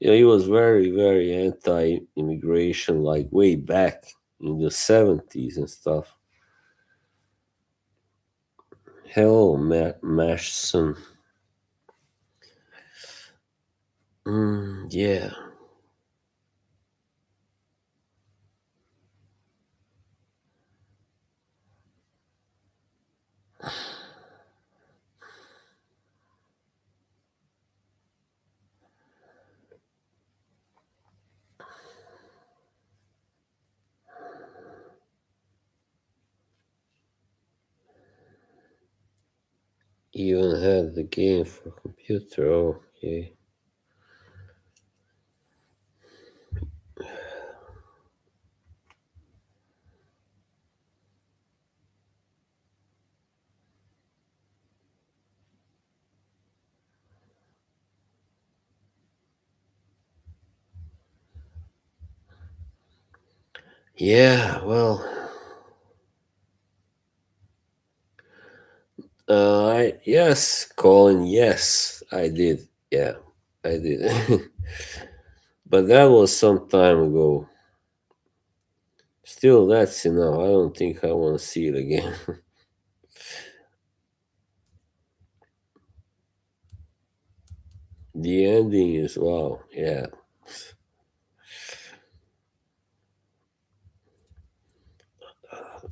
A: he was very anti-immigration, like way back in the 70s and stuff. Hello, Mashson. Yeah, even had the game for computer. Oh, okay. Yeah, well, I yes, Colin. Yes, I did. Yeah, I did. But that was some time ago. Still, that's enough. I don't think I want to see it again. The ending is wow. Yeah.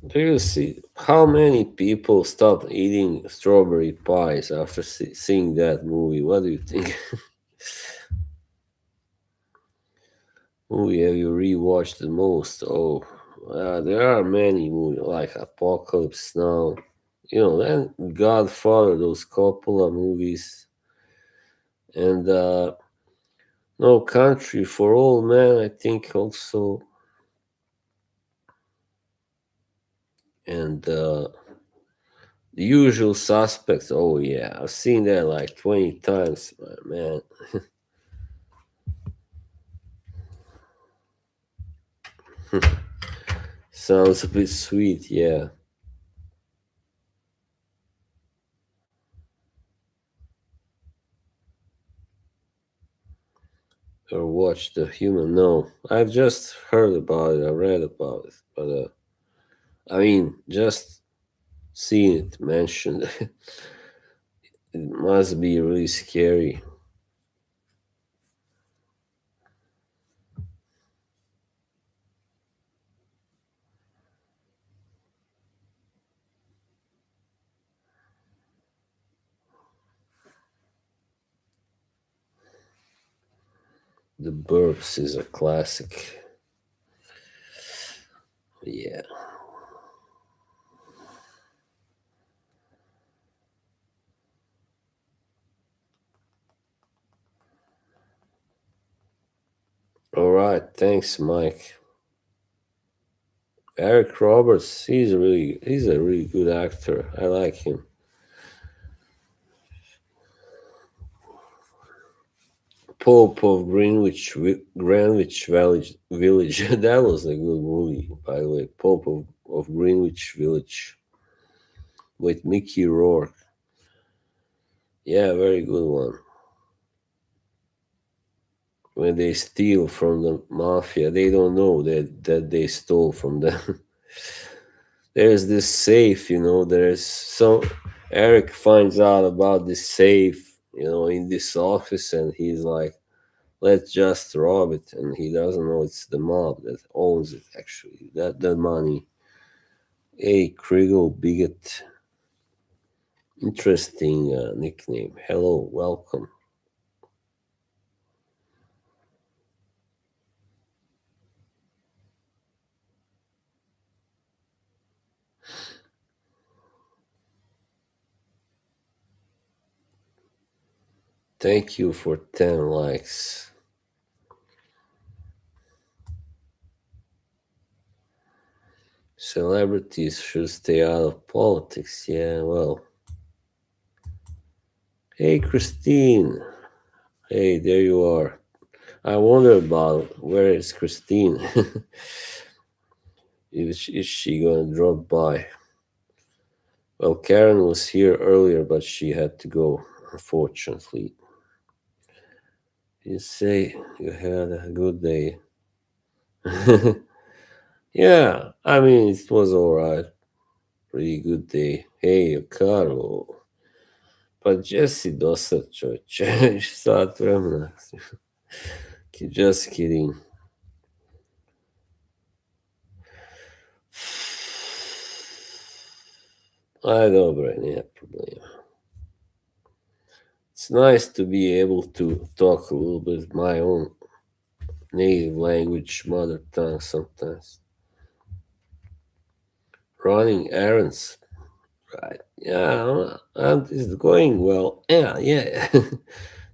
A: Do you see how many people stopped eating strawberry pies after seeing that movie? What do you think? Movie have you rewatched the most? Oh, there are many movies like Apocalypse Now. Then Godfather, those couple of movies, and No Country for Old Men. I think also, and The Usual Suspects. Oh yeah, I've seen that like 20 times, man. Sounds a bit sweet, yeah. Or watch The Human. No, I've just heard about it. I read about it, but I mean, just seeing it mentioned, it must be really scary. The Burbs is a classic. Yeah. All right. Thanks, Mike. Eric Roberts. He's a really good actor. I like him. Pope of Greenwich Village. That was a good movie, by the way. Pope of Greenwich Village with Mickey Rourke. Yeah, very good one. When they steal from the mafia, they don't know that they stole from them. There's this safe, there's some Eric finds out about this safe, in this office, and he's like, let's just rob it, and he doesn't know it's the mob that owns it actually. That money. Hey, Kriegel Bigot. Interesting nickname. Hello, welcome. Thank you for 10 likes. Celebrities should stay out of politics. Yeah, well. Hey, Christine. Hey, there you are. I wonder about where is Christine? Is she gonna drop by? Well, Karen was here earlier, but she had to go, unfortunately. You say you had a good day. Yeah, I mean, it was alright. Pretty good day. Hey, Caro. Pa gdje si do sad, čovječe? Sat vremena. Just kidding. Aj, dobro je, nije problema. It's nice to be able to talk a little bit my own native language, mother tongue sometimes. Running errands, right? Yeah, and it's going well. Yeah, yeah.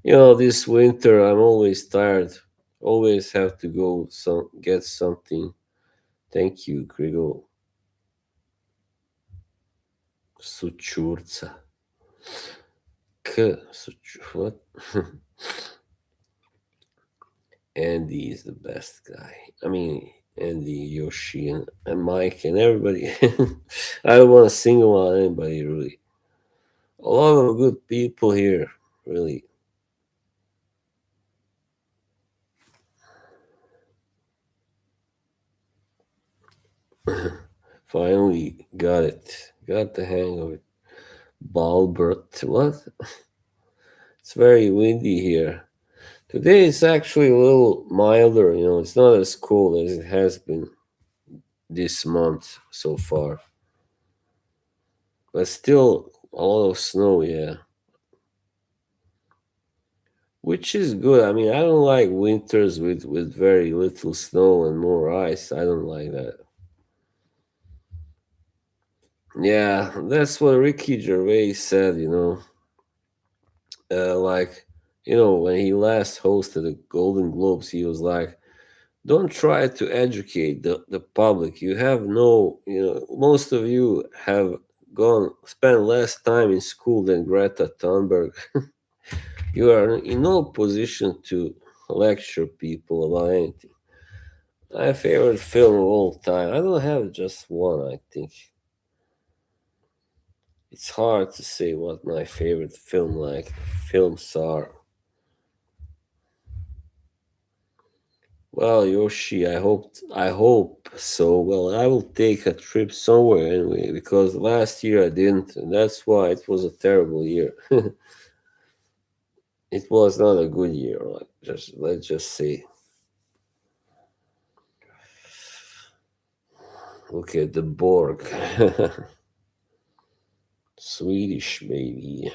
A: This winter I'm always tired. Always have to go get something. Thank you, Grigol. Sučurca. What? Andy is the best guy. I mean, Andy, Yoshi, and Mike, and everybody. I don't want to single out anybody, really. A lot of good people here, really. Finally got it. Got the hang of it. Balbert. What? It's very windy here. Today is actually a little milder, it's not as cold as it has been this month so far. But still a lot of snow, yeah. Which is good. I mean, I don't like winters with very little snow and more ice. I don't like that. Yeah, that's what Ricky Gervais said, like, when he last hosted the Golden Globes, he was like, don't try to educate the public. You have no, most of you have spent less time in school than Greta Thunberg. You are in no position to lecture people about anything. My favorite film of all time. I don't have just one, I think. It's hard to say what my favorite films are. Well, Yoshi, I hope so. Well, I will take a trip somewhere anyway because last year I didn't, and that's why it was a terrible year. It was not a good year, like just let's just say. Look at the Borg. Swedish baby.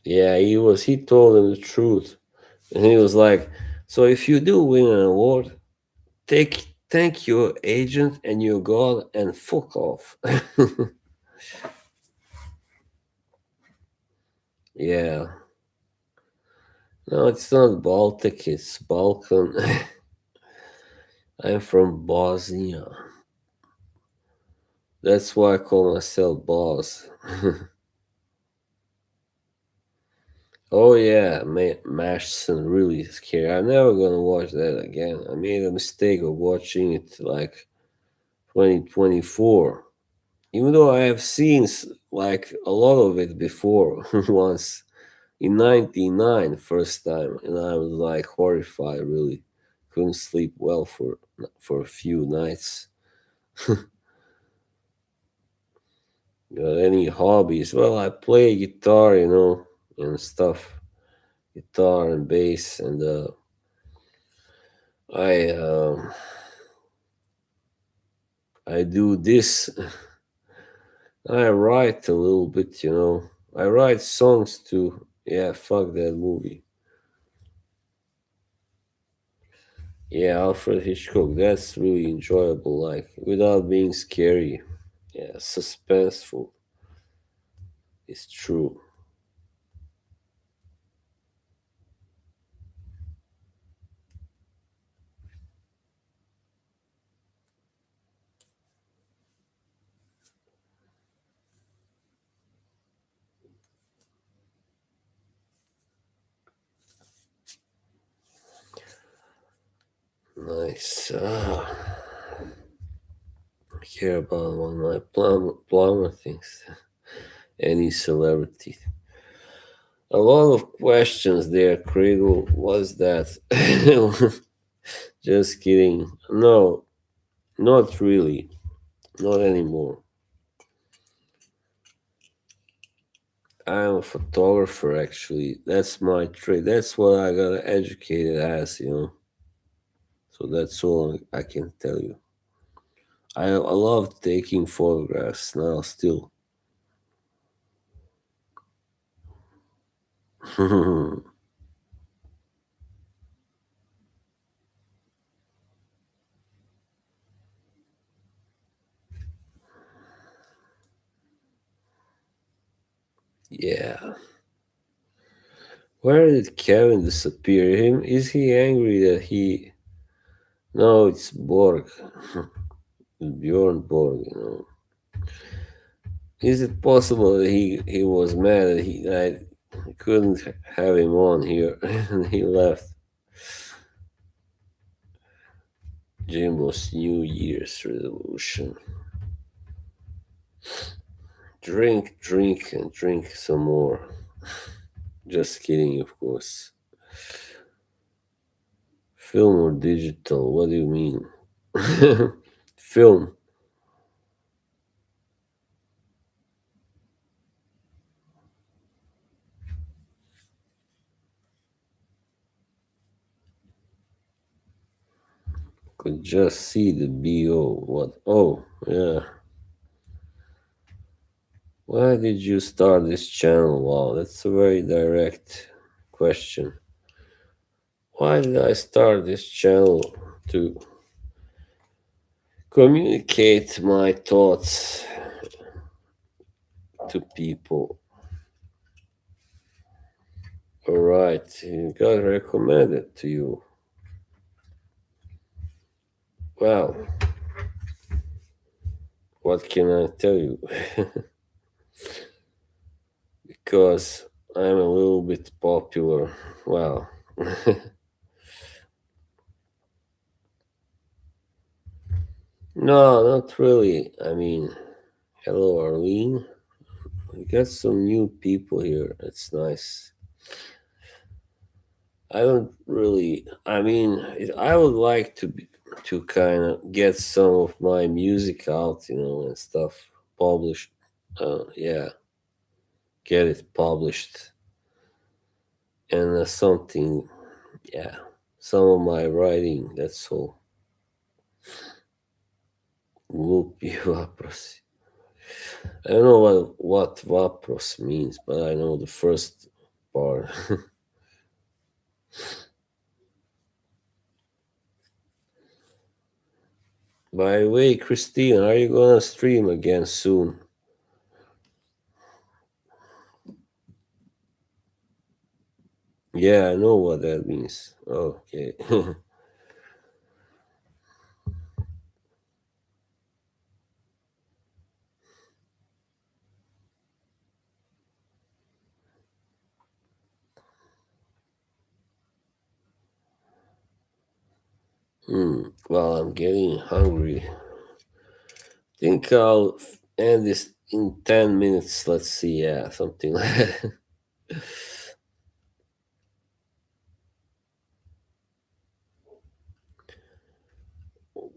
A: Yeah, he told him the truth. And he was like, so if you do win an award, thank your agent and your god and fuck off. Yeah. No, it's not Baltic, it's Balkan. I'm from Bosnia. That's why I call myself Boss. Oh yeah, Mashson really scary. I'm never gonna watch that again. I made a mistake of watching it like 2024. Even though I have seen like a lot of it before once in '99 first time, and I was like horrified really couldn't sleep well for a few nights. Any hobbies? Well, I play guitar, and stuff. Guitar and bass, and I I do this. I write a little bit, I write songs too. Yeah, fuck that movie. Yeah, Alfred Hitchcock. That's really enjoyable, like without being scary. Yeah, suspenseful. It's true. Nice. I care about one of my plumber things. Any celebrity. A lot of questions there, Cradle. Was that? Just kidding. No, not really. Not anymore. I'm a photographer, actually. That's my trade. That's what I got educated as. So that's all I can tell you. I love taking photographs now, still. Yeah. Where did Kevin disappear? Him? Is he angry that he? No, it's Borg. Bjorn Borg. Is it possible that he was mad that I couldn't have him on here and he left? Jimbo's New Year's resolution: drink, drink, and drink some more. Just kidding, of course. Film or digital? What do you mean? Film could just see the BO. What? Oh, yeah. Why did you start this channel? Wow, that's a very direct question. Why did I start this channel? To communicate my thoughts to people. All right, you got recommended to you. Well, what can I tell you? Because I'm a little bit popular. Well, no, not really. I mean, hello, Arlene. We got some new people here. It's nice. I don't really. I mean, I would like to kind of get some of my music out, and stuff published. Yeah, get it published and something. Yeah, some of my writing. That's all. Glupi vapros. I don't know what vapros means, but I know the first part. By the way, Christine, are you gonna stream again soon? Yeah, I know what that means. Okay. Well, I'm getting hungry. Think I'll end this in 10 minutes. Let's see. Yeah, something like that.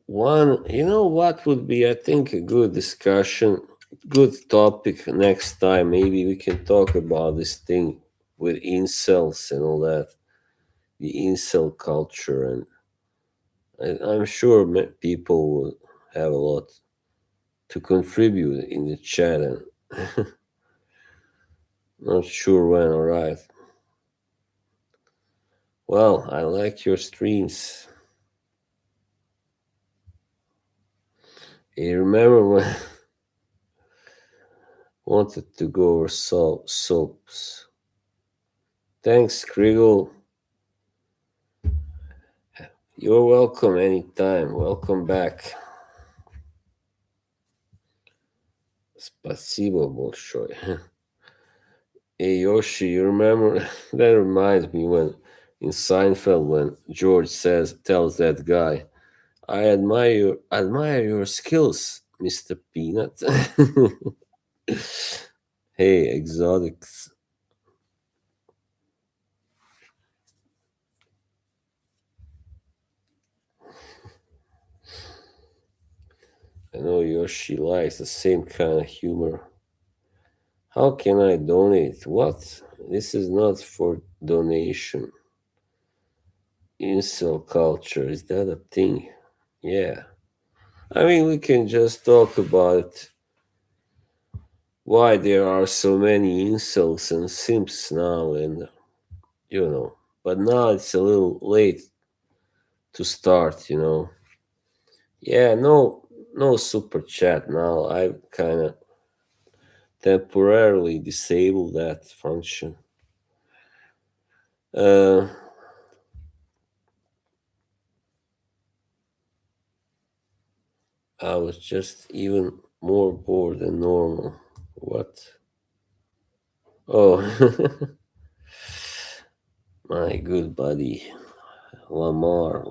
A: One, you know what would be, I think, a good discussion, good topic next time. Maybe we can talk about this thing with incels and all that, the incel culture, and I'm sure people will have a lot to contribute in the chat, and not sure when. All right. Well, I like your streams. You remember when wanted to go over soaps? Thanks, Kriegel. You're welcome anytime. Welcome back. Спасибо большое. Hey Yoshi, you remember that reminds me when in Seinfeld when George tells that guy, I admire your skills, Mr. Peanut. Hey, exotics. I know Yoshi likes the same kind of humor. How can I donate? What? This is not for donation. Incel culture, is that a thing? Yeah. I mean, we can just talk about why there are so many incels and simps now, and but now it's a little late to start. Yeah, no super chat now. I kind of temporarily disabled that function. Uh, I was just even more bored than normal. What? Oh, my good buddy Lamar.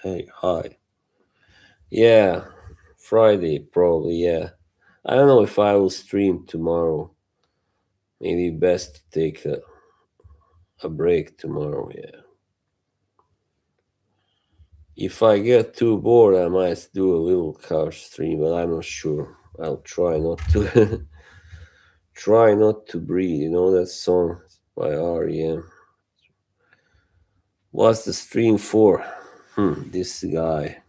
A: Hey, hi. Yeah, Friday probably. Yeah, I don't know if I will stream tomorrow. Maybe best to take a break tomorrow. Yeah. If I get too bored, I might do a little couch stream, but I'm not sure. I'll try not to try not to breathe. You know that song by REM. What's the stream for? This guy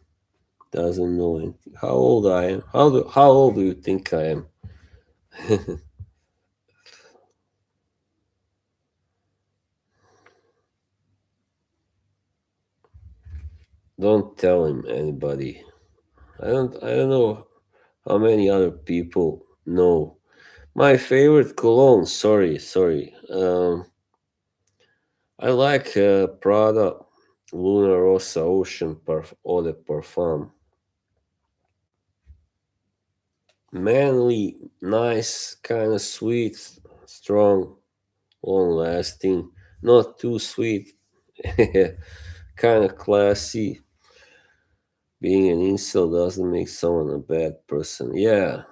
A: doesn't know anything. How old I am? How old do you think I am? Don't tell him anybody. I don't know how many other people know. My favorite cologne, sorry. I like Prada Luna Rossa Ocean Eau de Parfum. Manly, nice, kind of sweet, strong, long lasting, not too sweet, kind of classy. Being an incel doesn't make someone a bad person. Yeah,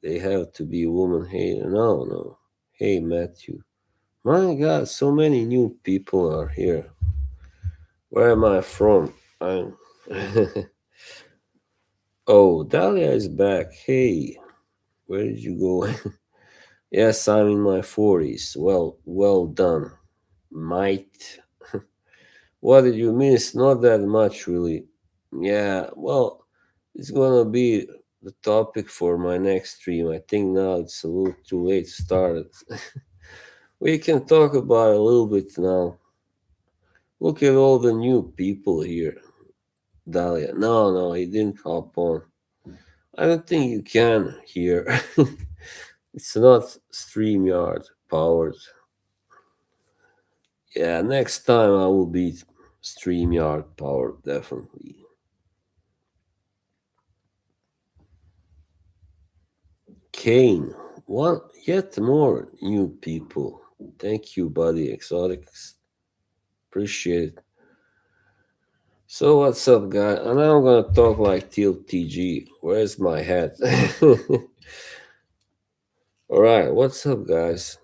A: they have to be woman hater. No. Hey, Matthew. My God, so many new people are here. Where am I from? I'm. Oh, Dahlia is back. Hey, where did you go? Yes, I'm in my 40s. Well done. Might. What did you miss? Not that much, really. Yeah, well, it's gonna be the topic for my next stream. I think now it's a little too late to start it. We can talk about it a little bit now. Look at all the new people here. Dahlia. No, he didn't hop on. I don't think you can here. It's not StreamYard powered. Yeah, next time I will be StreamYard powered, definitely. Kane, one yet more new people. Thank you, buddy. Exotics. Appreciate it. So what's up, guy? And now I'm gonna talk like TLTG. Where's my hat? All right, what's up, guys?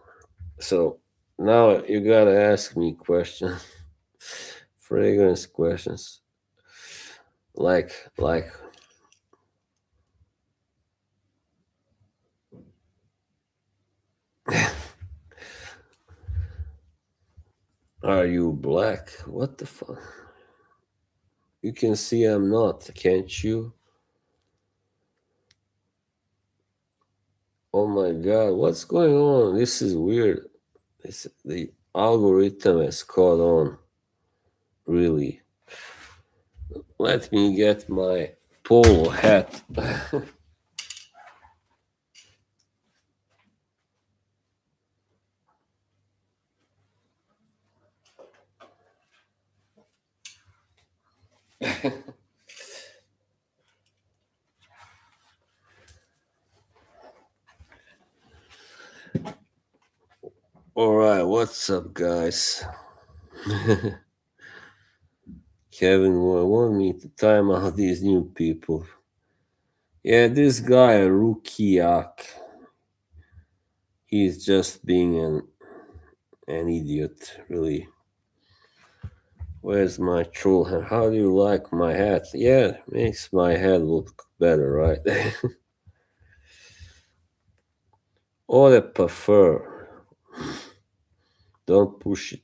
A: So now you gotta ask me questions, fragrance questions. like are you black? What the fuck? You can see I'm not, can't you? Oh my god, what's going on? This is weird. The algorithm has caught on, really. Let me get my polo hat. All right, what's up, guys? Kevin want me to time out these new people. Yeah, this guy, Rukiak, he's just being an idiot, really. Where's my troll hat? How do you like my hat? Yeah, makes my head look better, right? Or I prefer. Don't push it.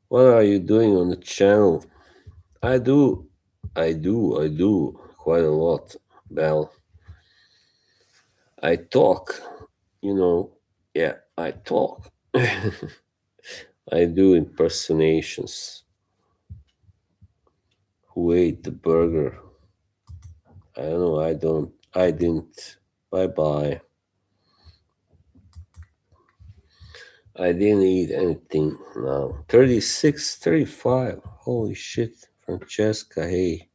A: What are you doing on the channel? I do, I do quite a lot, Bell. I talk, you know, yeah, I talk. I do impersonations. Who ate the burger? I don't know, I didn't. Bye bye. I didn't eat anything now. 36, 35. Holy shit. Francesca, hey.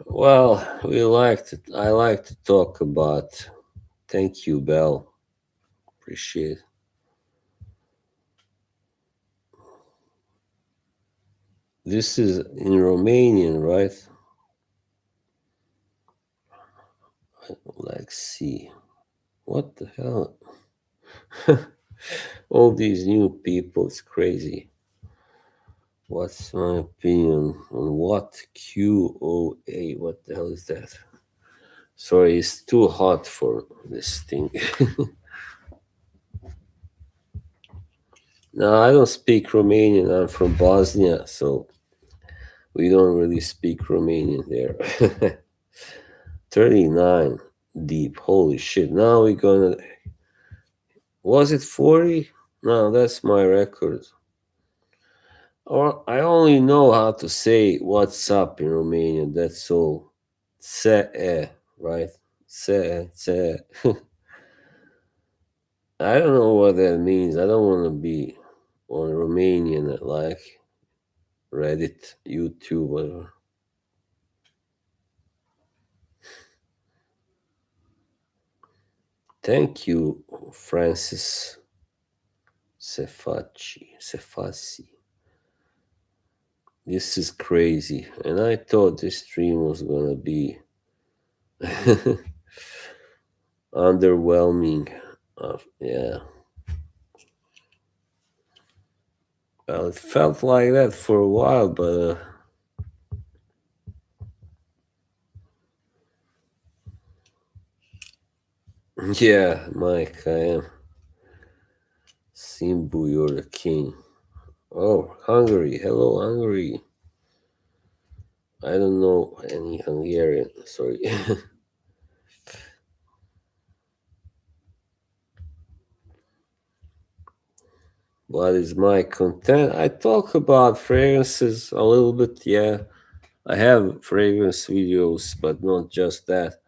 A: Well, I like to talk about. Thank you, Bell. Appreciate it. This is in Romanian, right? Let's see. What the hell? All these new people, it's crazy. What's my opinion on what? QOA? What the hell is that? Sorry, it's too hot for this thing. No, I don't speak Romanian. I'm from Bosnia, so we don't really speak Romanian there. 39 deep. Holy shit. Now we're gonna. Was it 40? No, that's my record. Or I only know how to say what's up in Romanian. That's all. Se, right? Se. I don't know what that means. I don't want to be on Romanian like Reddit, YouTube, whatever. Thank you, Francis Sefasi. This is crazy. And I thought this stream was gonna be underwhelming. Yeah. Well, it felt like that for a while, but yeah, Mike, I am. Simbu, you're the king. Oh, Hungary. Hello, Hungary. I don't know any Hungarian. Sorry. What is my content? I talk about fragrances a little bit, yeah. I have fragrance videos, but not just that.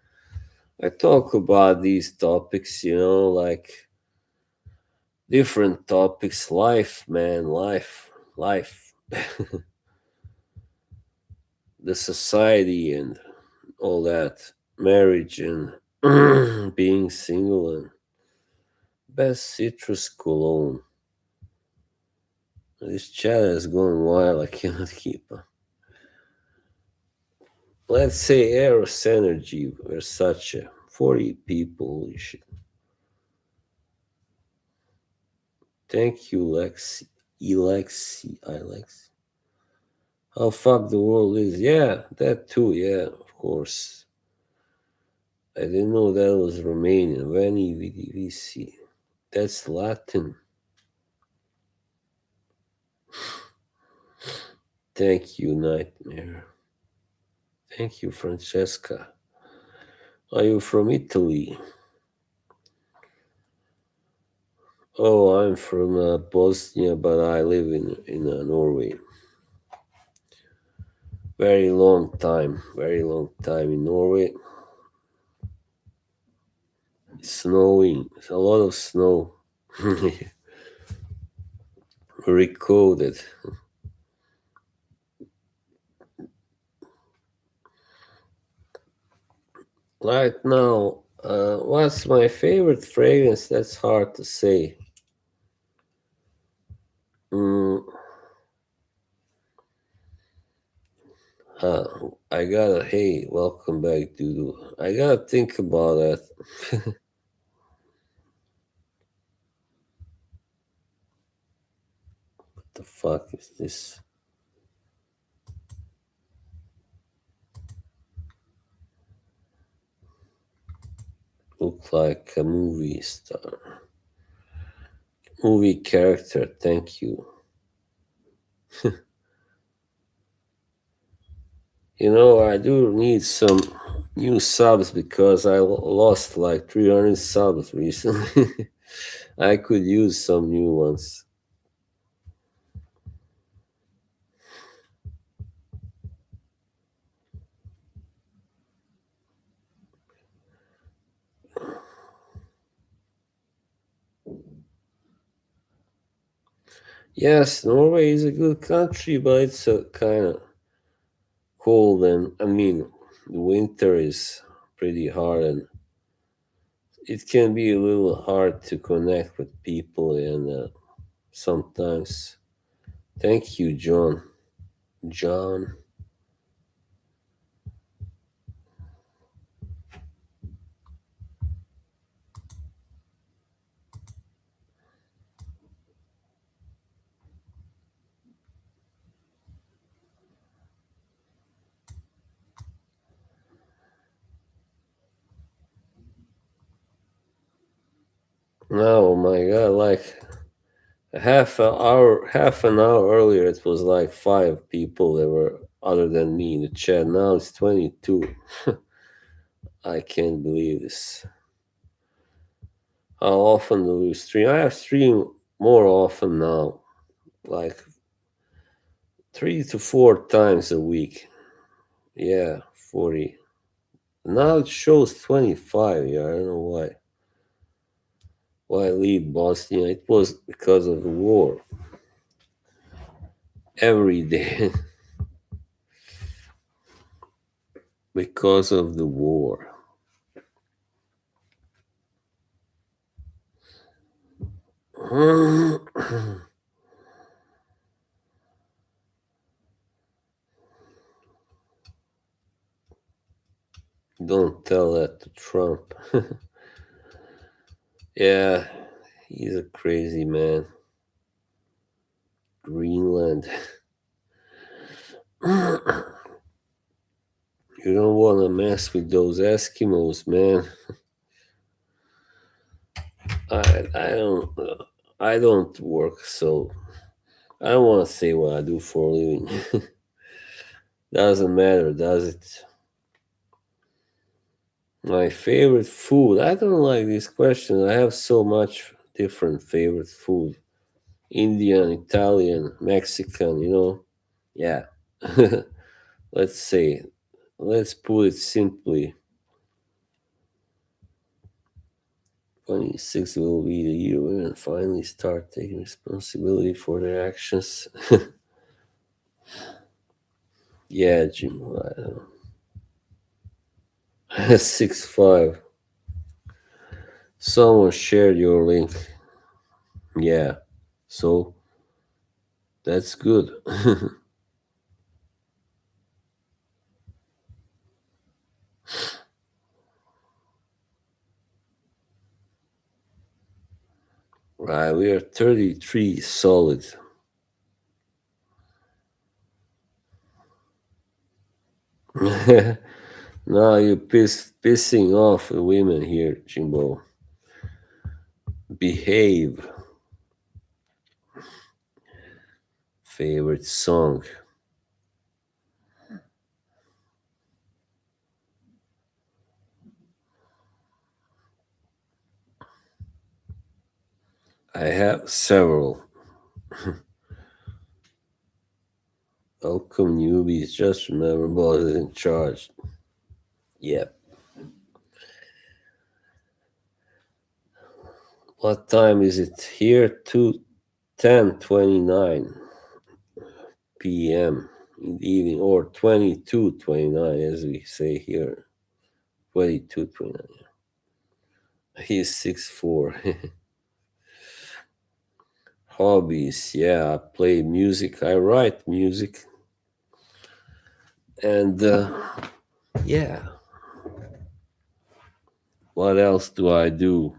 A: I talk about these topics, like different topics. Life, man, life. The society and all that. Marriage and being single and best citrus cologne. This chat is going wild. I cannot keep up. Let's say Eros Energy, Versace, 40 people. Holy shit. Thank you, Lexi. Alexi. Alex. How fuck the world is. Yeah, that too. Yeah, of course. I didn't know that was Romanian. Veni Vidi Vici. That's Latin. Thank you, Nightmare. Thank you, Francesca. Are you from Italy? Oh, I'm from Bosnia, but I live in Norway. Very long time in Norway. It's snowing. It's a lot of snow. Recorded. Right now, what's my favorite fragrance? That's hard to say. Mm, uh, I gotta, hey, welcome back, Dudu. I gotta think about that. What the fuck is this? Look like a movie star. Movie character, thank you. I do need some new subs because I lost like 300 subs recently. I could use some new ones. Yes, Norway is a good country, but it's a kind of cold, and I mean, the winter is pretty hard, and it can be a little hard to connect with people, and sometimes. Thank you, John. John. Oh my God! Like half an hour earlier, it was like five people that were other than me in the chat. Now it's 22. I can't believe this. How often do you stream? I have streamed more often now, like 3 to 4 times a week. Yeah, 40. Now it shows 25. Yeah, I don't know why. Why leave Bosnia? It was because of the war. Every day. Because of the war. Don't tell that to Trump. Yeah, he's a crazy man. Greenland. You don't want to mess with those Eskimos, man. I don't work, so I don't want to say what I do for a living. Doesn't matter, does it? My favorite food. I don't like this question. I have so much different favorite food. Indian, Italian, Mexican. Yeah. Let's say, let's put it simply. 26 will be the year women finally start taking responsibility for their actions. Yeah, Jim. I don't know. 6'5". Someone shared your link. Yeah. So that's good. Right, we are 33 solid. Now you pissing off the women here, Jimbo. Behave. Favorite song. I have several. Welcome newbies. Just remember, boss is in charge. Yep. What time is it here? 10:29 p.m. in the evening, or 22:29 as we say here. 22:29. He's 6'4". Hobbies, yeah, I play music, I write music, and yeah, what else do I do?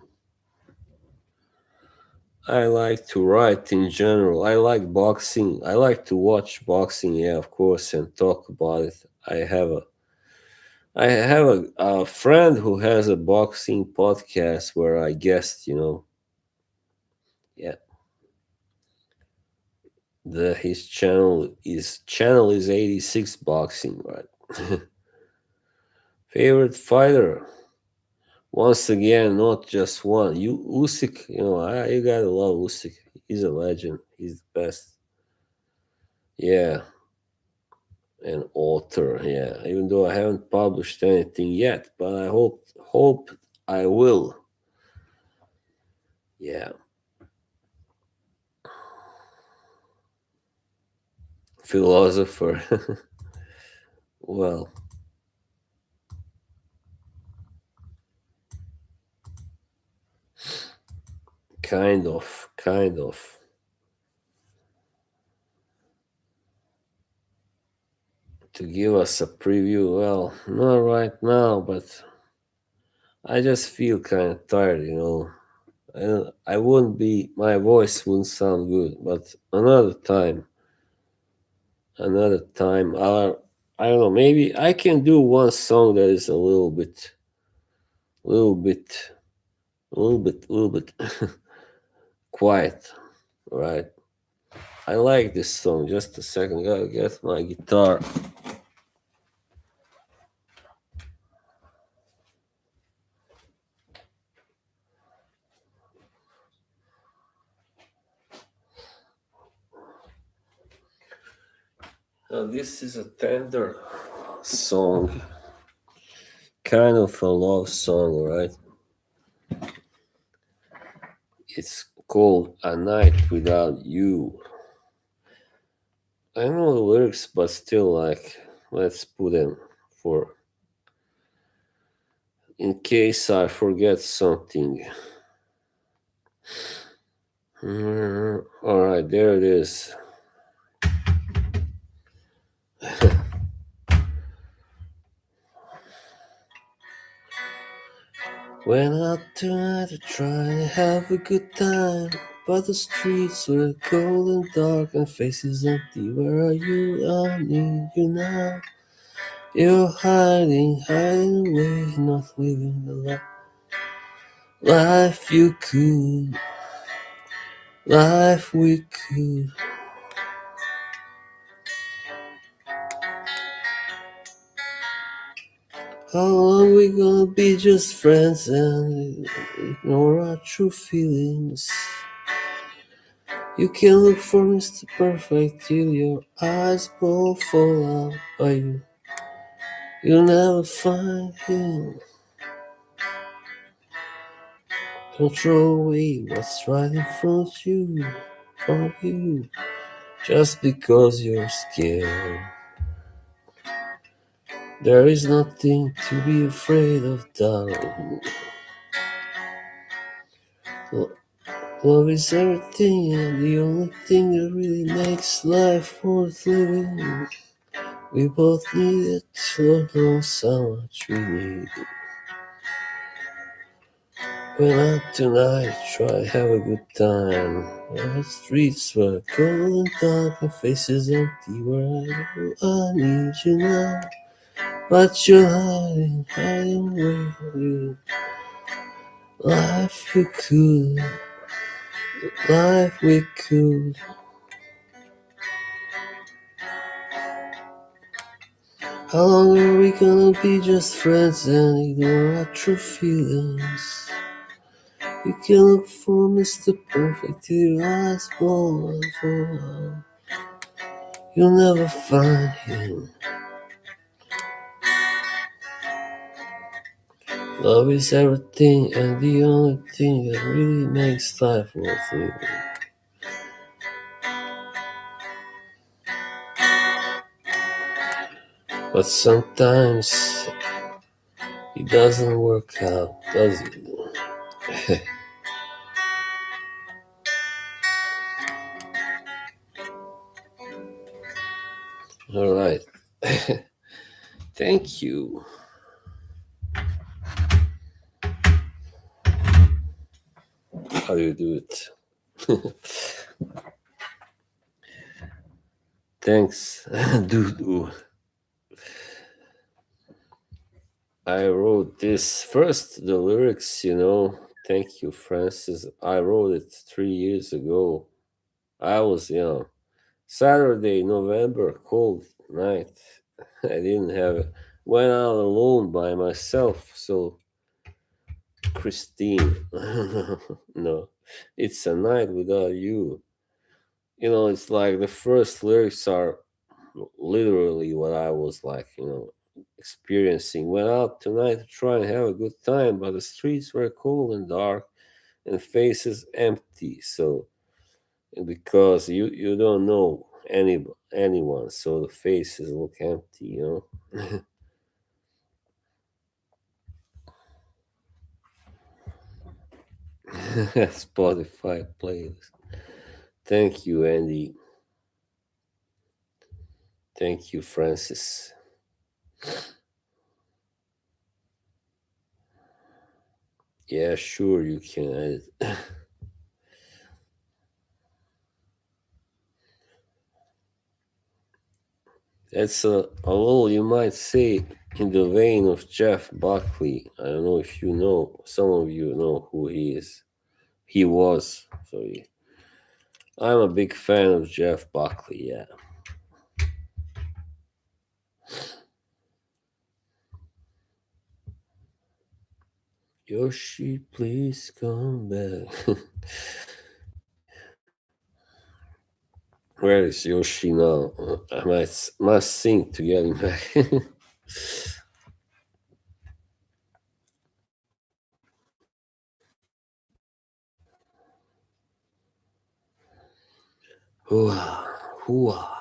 A: I like to write in general. I like boxing. I like to watch boxing, yeah, of course, and talk about it. I have a friend who has a boxing podcast where I guest. Yeah, the his channel is 86 boxing, right? Favorite fighter. Once again, not just one. You Usyk, you gotta love Usyk. He's a legend. He's the best. Yeah, an author. Yeah, even though I haven't published anything yet, but I hope I will. Yeah, philosopher. Well, kind of. To give us a preview. Well, not right now, but I just feel kind of tired. I wouldn't be, my voice wouldn't sound good, but another time, I don't know, maybe I can do one song that is little bit, little bit quiet, right? I like this song. Just a second, gotta get my guitar. Now, this is a tender song, kind of a love song, right? It's called A Night Without You. I know the lyrics, but still, like, let's put them for in case I forget something. All right, there it is. Went out tonight to try and have a good time, but the streets were cold and dark and faces empty. Where are you? I need you now. You're hiding away, not living the life you could, life we could. How long we gonna be just friends and ignore our true feelings? You can look for Mr. Perfect till your eyes both fall out, but you'll never find him. Don't throw away what's right in front of you, just because you're scared. There is nothing to be afraid of, darling. Love is everything and the only thing that really makes life worth living. We both need it, Lord knows how much we need it. Went out tonight, try have a good time. The streets were cold and dark, and faces empty. Where I need you now, but you're hiding, hiding where you. Life we could, life we could. How long are we gonna be just friends and ignore our true feelings? You can look for Mr. Perfect till your eyes fall for a while. You'll never find him. Love is everything and the only thing that really makes life worth living. But sometimes it doesn't work out, does it? All right. Thank you. How do you do it? Thanks, Dudu. I wrote this first, the lyrics, Thank you, Francis. I wrote it 3 years ago. I was young. Saturday, November, cold night. I didn't have it. Went out alone by myself. So, Christine, no, it's a night without you. It's like the first lyrics are literally what I was like, experiencing. Went out tonight to try and have a good time, but the streets were cold and dark and faces empty. So, because you don't know anyone, so the faces look empty. Spotify playlist. Thank you, Andy. Thank you, Francis. Yeah, sure, you can edit. That's a little, you might say, in the vein of Jeff Buckley. I don't know if you know, some of you know who he is. He was. I'm a big fan of Jeff Buckley, yeah. Yoshi, please come back. Where is Yoshi now? I must sing to get him back. Hooah, hooah.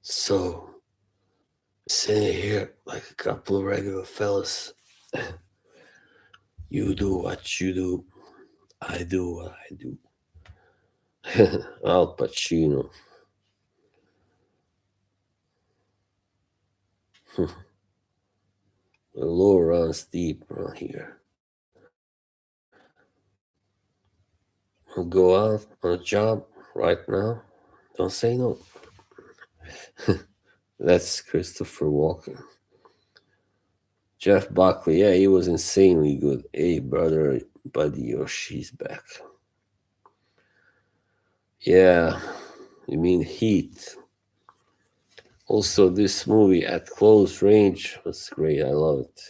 A: So, sitting here like a couple of regular fellas. You do what you do. I do what I do. Al Pacino. The law runs deep around here. I'll go out on a job right now. Don't say no. That's Christopher Walken. Jeff Buckley, yeah, he was insanely good. Hey, brother, buddy, Yoshi's back. Yeah, you mean Heat. Also, this movie At Close Range was great. I love it.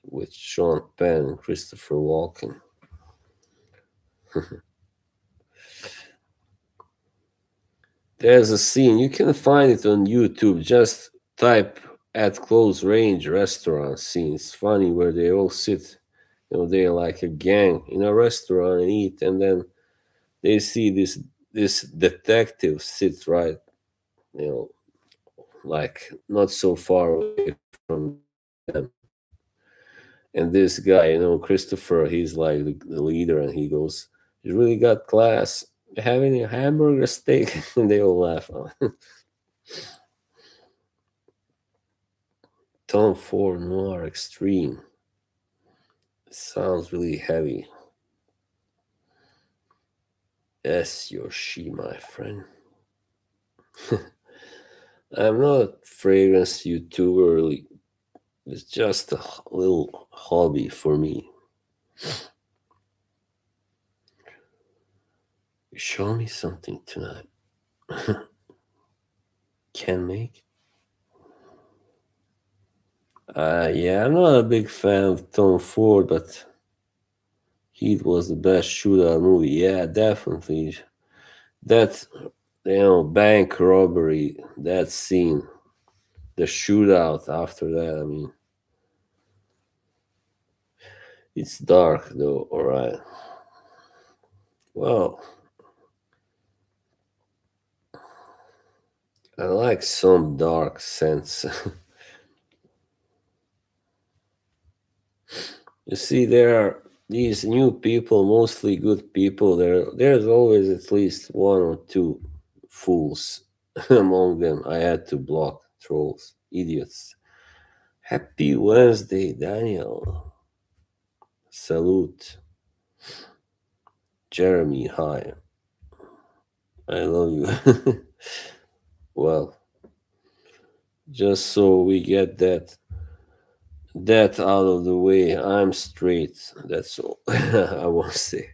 A: With Sean Penn and Christopher Walken. There's a scene, you can find it on YouTube. Just type At Close Range restaurant scene. It's funny where they all sit, they're like a gang in a restaurant and eat, and then they see this detective sit right, you know, like not so far away from them. And this guy, Christopher, he's like the leader, and he goes, "You really got class. Having a hamburger steak?" And they all laugh. Tom Ford Noir Extreme. Sounds really heavy. Yes, you're she, my friend. I'm not a fragrance YouTuber, really. It's just a little hobby for me. Show me something tonight. Can make. Yeah, I'm not a big fan of Tom Ford, but Heat was the best shootout movie. Yeah, definitely. That bank robbery, that scene, the shootout after that. I mean, it's dark though. All right. Well, I like some dark sense. You see, there are these new people, mostly good people. There's always at least one or two fools among them. I had to block trolls, idiots. Happy Wednesday, Daniel. Salute, Jeremy. Hi, I love you. Well, just so we get that out of the way, I'm straight. That's all I want to say.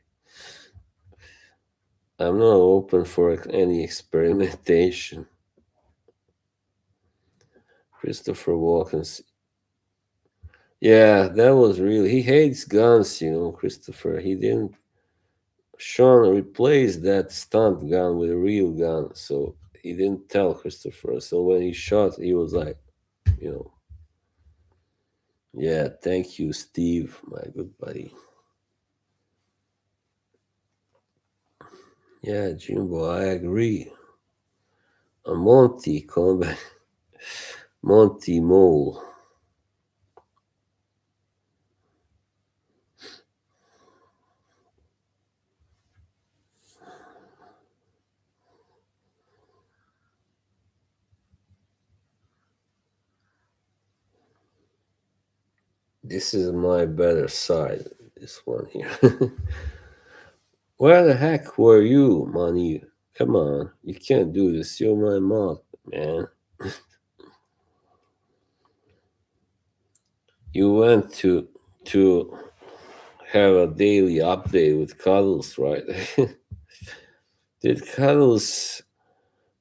A: I'm not open for any experimentation. Christopher Walken. Yeah, that was really. He hates guns, Christopher. He didn't. Sean replaced that stunt gun with a real gun, so he didn't tell Christopher. So when he shot, he was like, you know, yeah, thank you, Steve, my good buddy. Yeah, Jimbo, I agree. A Monty combat, Monty Mole. This is my better side. This one here. Where the heck were you, Money? Come on, you can't do this. You're my mom, man. You went to have a daily update with Cuddles, right? Did Cuddles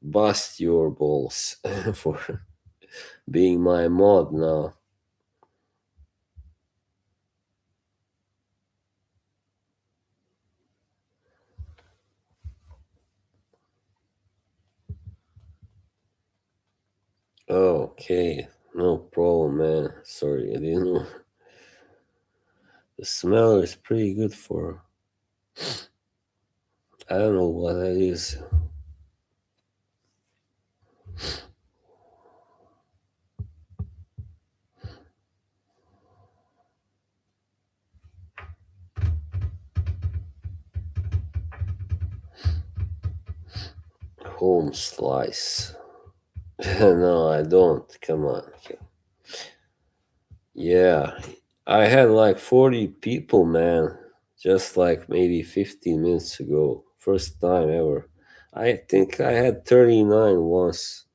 A: bust your balls for being my mod now? Okay, no problem, man. Sorry, I didn't know. The smell is pretty good for. I don't know what that is. Home slice. No, I don't. Come on. Yeah, I had like 40 people, man, just like maybe 15 minutes ago. First time ever. I think I had 39 once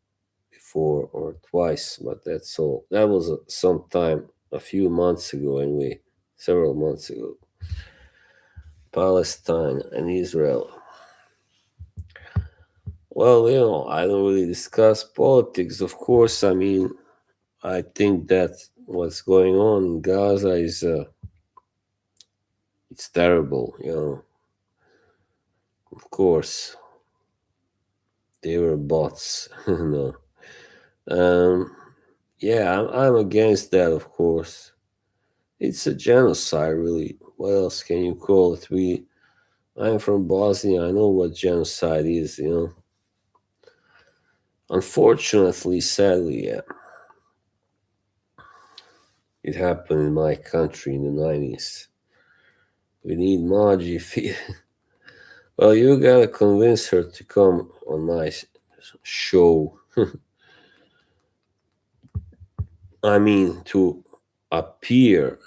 A: before or twice, but that's all. That was some time, a few months ago, anyway, several months ago. Palestine and Israel. Well, I don't really discuss politics, of course. I mean, I think that what's going on in Gaza is it's terrible. Of course, they were bots. No. Um, yeah, I'm against that, of course. It's a genocide, really. What else can you call it? I'm from Bosnia. I know what genocide is. Unfortunately, sadly, yeah, it happened in my country in the 90s. We need Maji. Well, you gotta convince her to come on my show. I mean, to appear.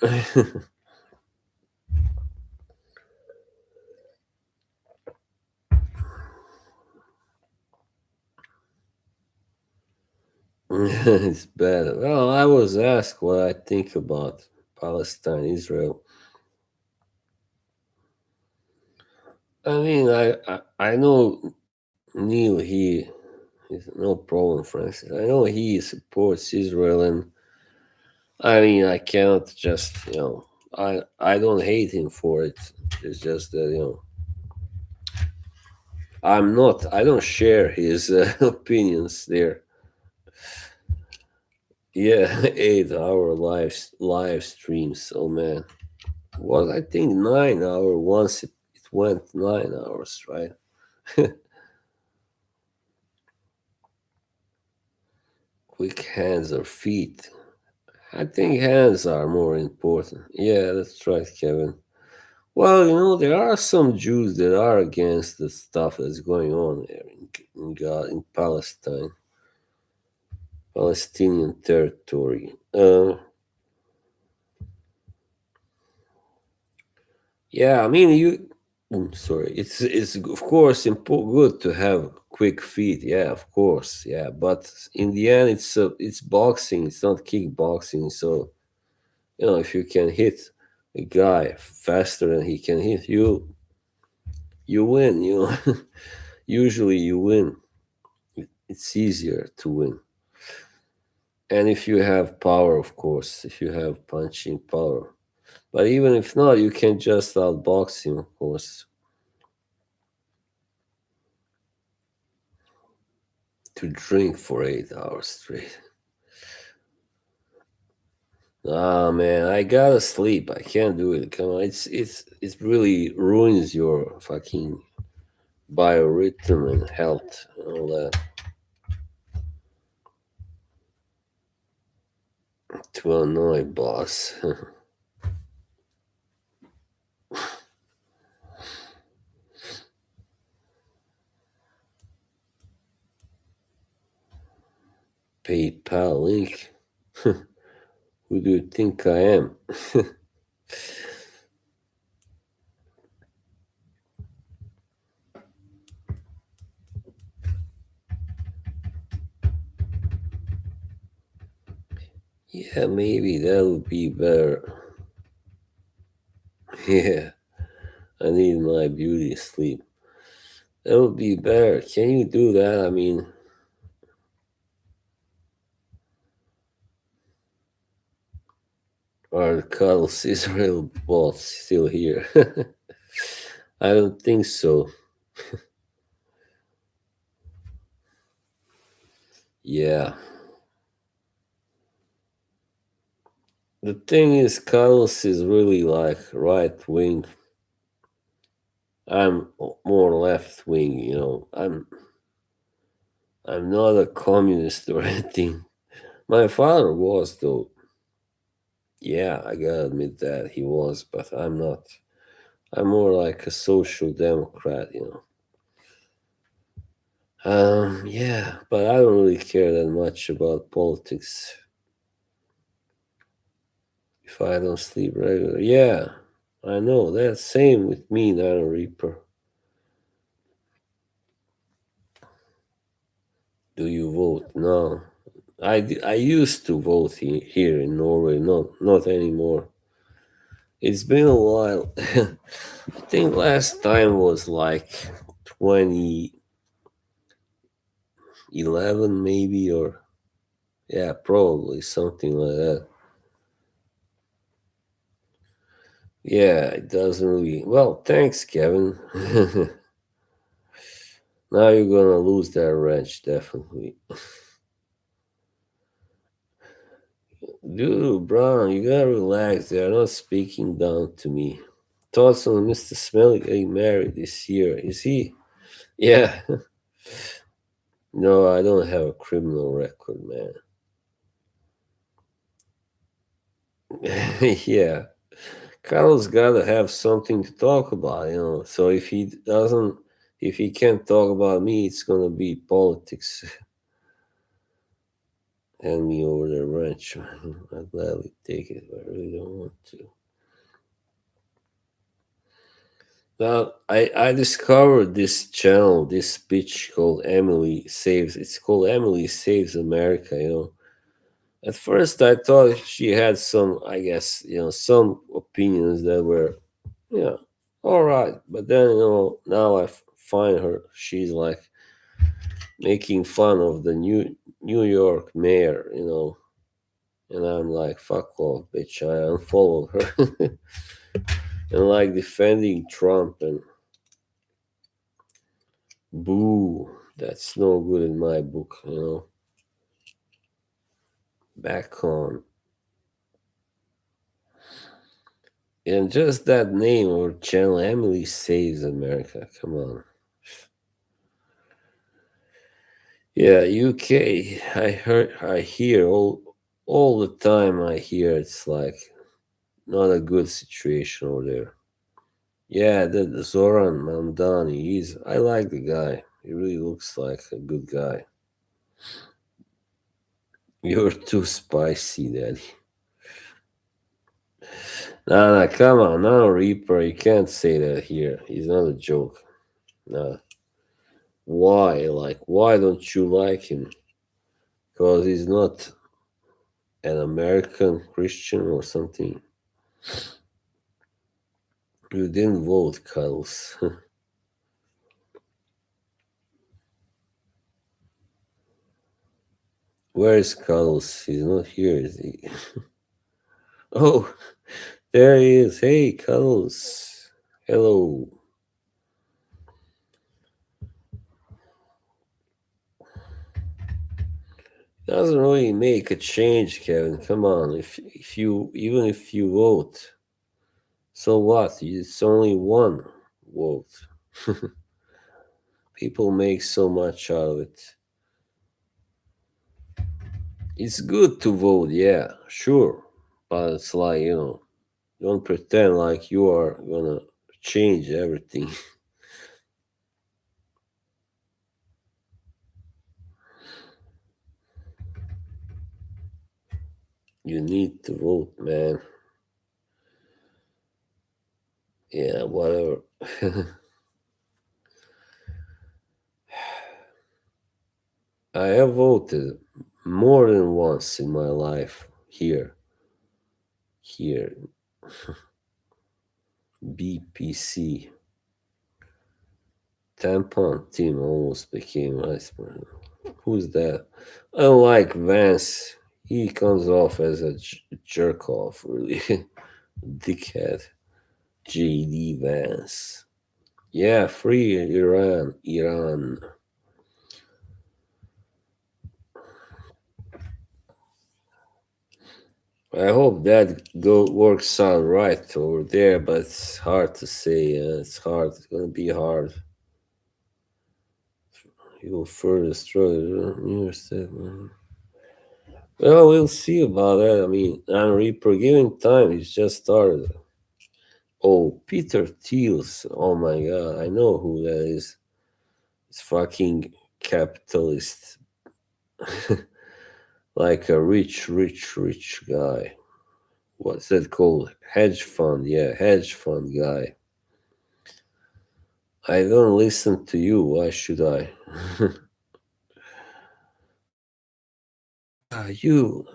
A: It's bad. Well, I was asked what I think about Palestine, Israel. I mean, I know Neil. He is no problem, Francis. I know he supports Israel, and I mean, I cannot just I don't hate him for it. It's just that I don't share his opinions there. Yeah, 8 hour live streams. Oh man, was I think 9 hour once it went 9 hours, right? Quick hands or feet? I think hands are more important. Yeah, that's right, Kevin. Well, there are some Jews that are against the stuff that's going on there in Palestine, Palestinian territory. Yeah, I mean, sorry, it's of course good to have quick feet. Yeah, of course. Yeah, but in the end, it's boxing. It's not kickboxing. So if you can hit a guy faster than he can hit you, you win. Usually you win. It's easier to win. And if you have power, of course, if you have punching power. But even if not, you can just outbox him, of course, to drink for 8 hours straight. Ah man, I gotta sleep. I can't do it. Come on, it really ruins your fucking biorhythm and health and all that. To annoy boss. PayPal link. Who do you think I am? Yeah, maybe that would be better. Yeah, I need my beauty sleep. That would be better. Can you do that? I mean, are the Cuddles Israel bots still here? I don't think so. Yeah. The thing is, Cuddles is really like right wing. I'm more left wing, I'm not a communist or anything. My father was though. Yeah, I gotta admit that he was, but I'm not. I'm more like a social democrat. Yeah, but I don't really care that much about politics if I don't sleep regularly. Yeah, I know. That's same with me, Nano Reaper. Do you vote? No. I used to vote here in Norway, not anymore. It's been a while. I think last time was like 2011 maybe, or yeah, probably something like that. Yeah, it doesn't really. Well, thanks, Kevin. Now you're gonna lose that wrench, definitely. Dude, Brown, you gotta relax. They are not speaking down to me. Thoughts on Mr. Smelly getting married this year? Is he? Yeah. No, I don't have a criminal record, man. Yeah. Carl's gotta have something to talk about. So if he can't talk about me, it's gonna be politics. Hand me over the wrench. I'll gladly take it, but I really don't want to. Now, I discovered this channel, this speech called Emily Saves. It's called Emily Saves America. At first, I thought she had some, I guess, some opinions that were, yeah, all right. But then, now find her. She's like making fun of the New York mayor. And I'm like, fuck off, bitch. I unfollowed her. And like defending Trump and boo. That's no good in my book. Back on. And just that name or channel, Emily Saves America. Come on. Yeah, UK. I hear all the time. I hear it's like not a good situation over there. Yeah, the Zoran Mamdani. I like the guy. He really looks like a good guy. You're too spicy, Daddy. Nah, come on, no Reaper. You can't say that here. He's not a joke. Nah. Why? Like, why don't you like him? Because he's not an American Christian or something. You didn't vote, Cuddles. Where is Cuddles? He's not here, is he? Oh, there he is. Hey, Cuddles. Hello. Doesn't really make a change, Kevin. Come on. If you even if you vote, so what? It's only one vote. People make so much out of it. It's good to vote, yeah, sure. But it's like, don't pretend like you are gonna change everything. You need to vote, man. Yeah, whatever. I have voted more than once in my life here. Here, BPC. Tampon team almost became vice president. Who's that? I like Vance. He comes off as a jerk off, really. Dickhead. JD Vance. Yeah, free Iran. Iran. I hope that go works out right over there, but it's hard to say. It's hard. It's gonna be hard. You will further struggle. New step. Well, we'll see about that. I mean, and Reaper giving time. He's just started. Oh, Peter Thiels. Oh my god, I know who that is. It's fucking capitalist. Like a rich guy. What's that called? Hedge fund. Yeah, hedge fund guy. I don't listen to you. Why should I? You.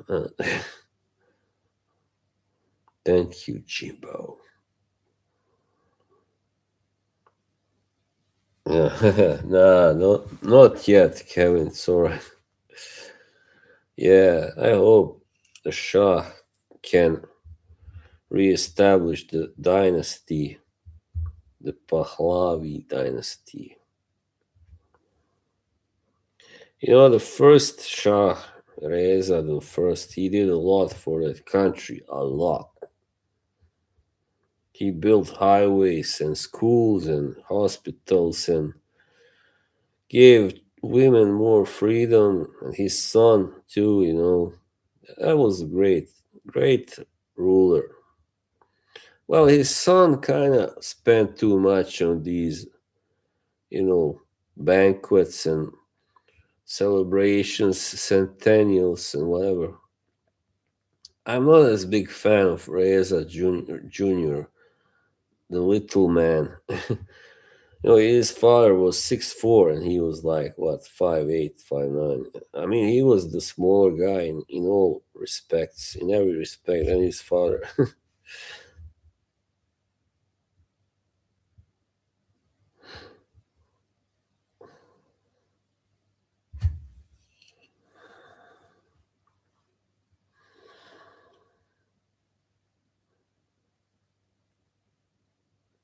A: Thank you, Jimbo. Nah, not yet, Kevin. It's alright. Yeah, I hope the Shah can reestablish the dynasty, the Pahlavi dynasty. The first Shah, Reza the first, he did a lot for that country, a lot. He built highways and schools and hospitals and gave women more freedom, and his son too. That was great, great ruler. Well, his son kind of spent too much on these, banquets and celebrations, centennials, and whatever. I'm not as big fan of Reza Jr. the little man. His father was 6'4", and he was like what 5'8", 5'9". I mean, he was the smaller guy in all respects, in every respect, than his father.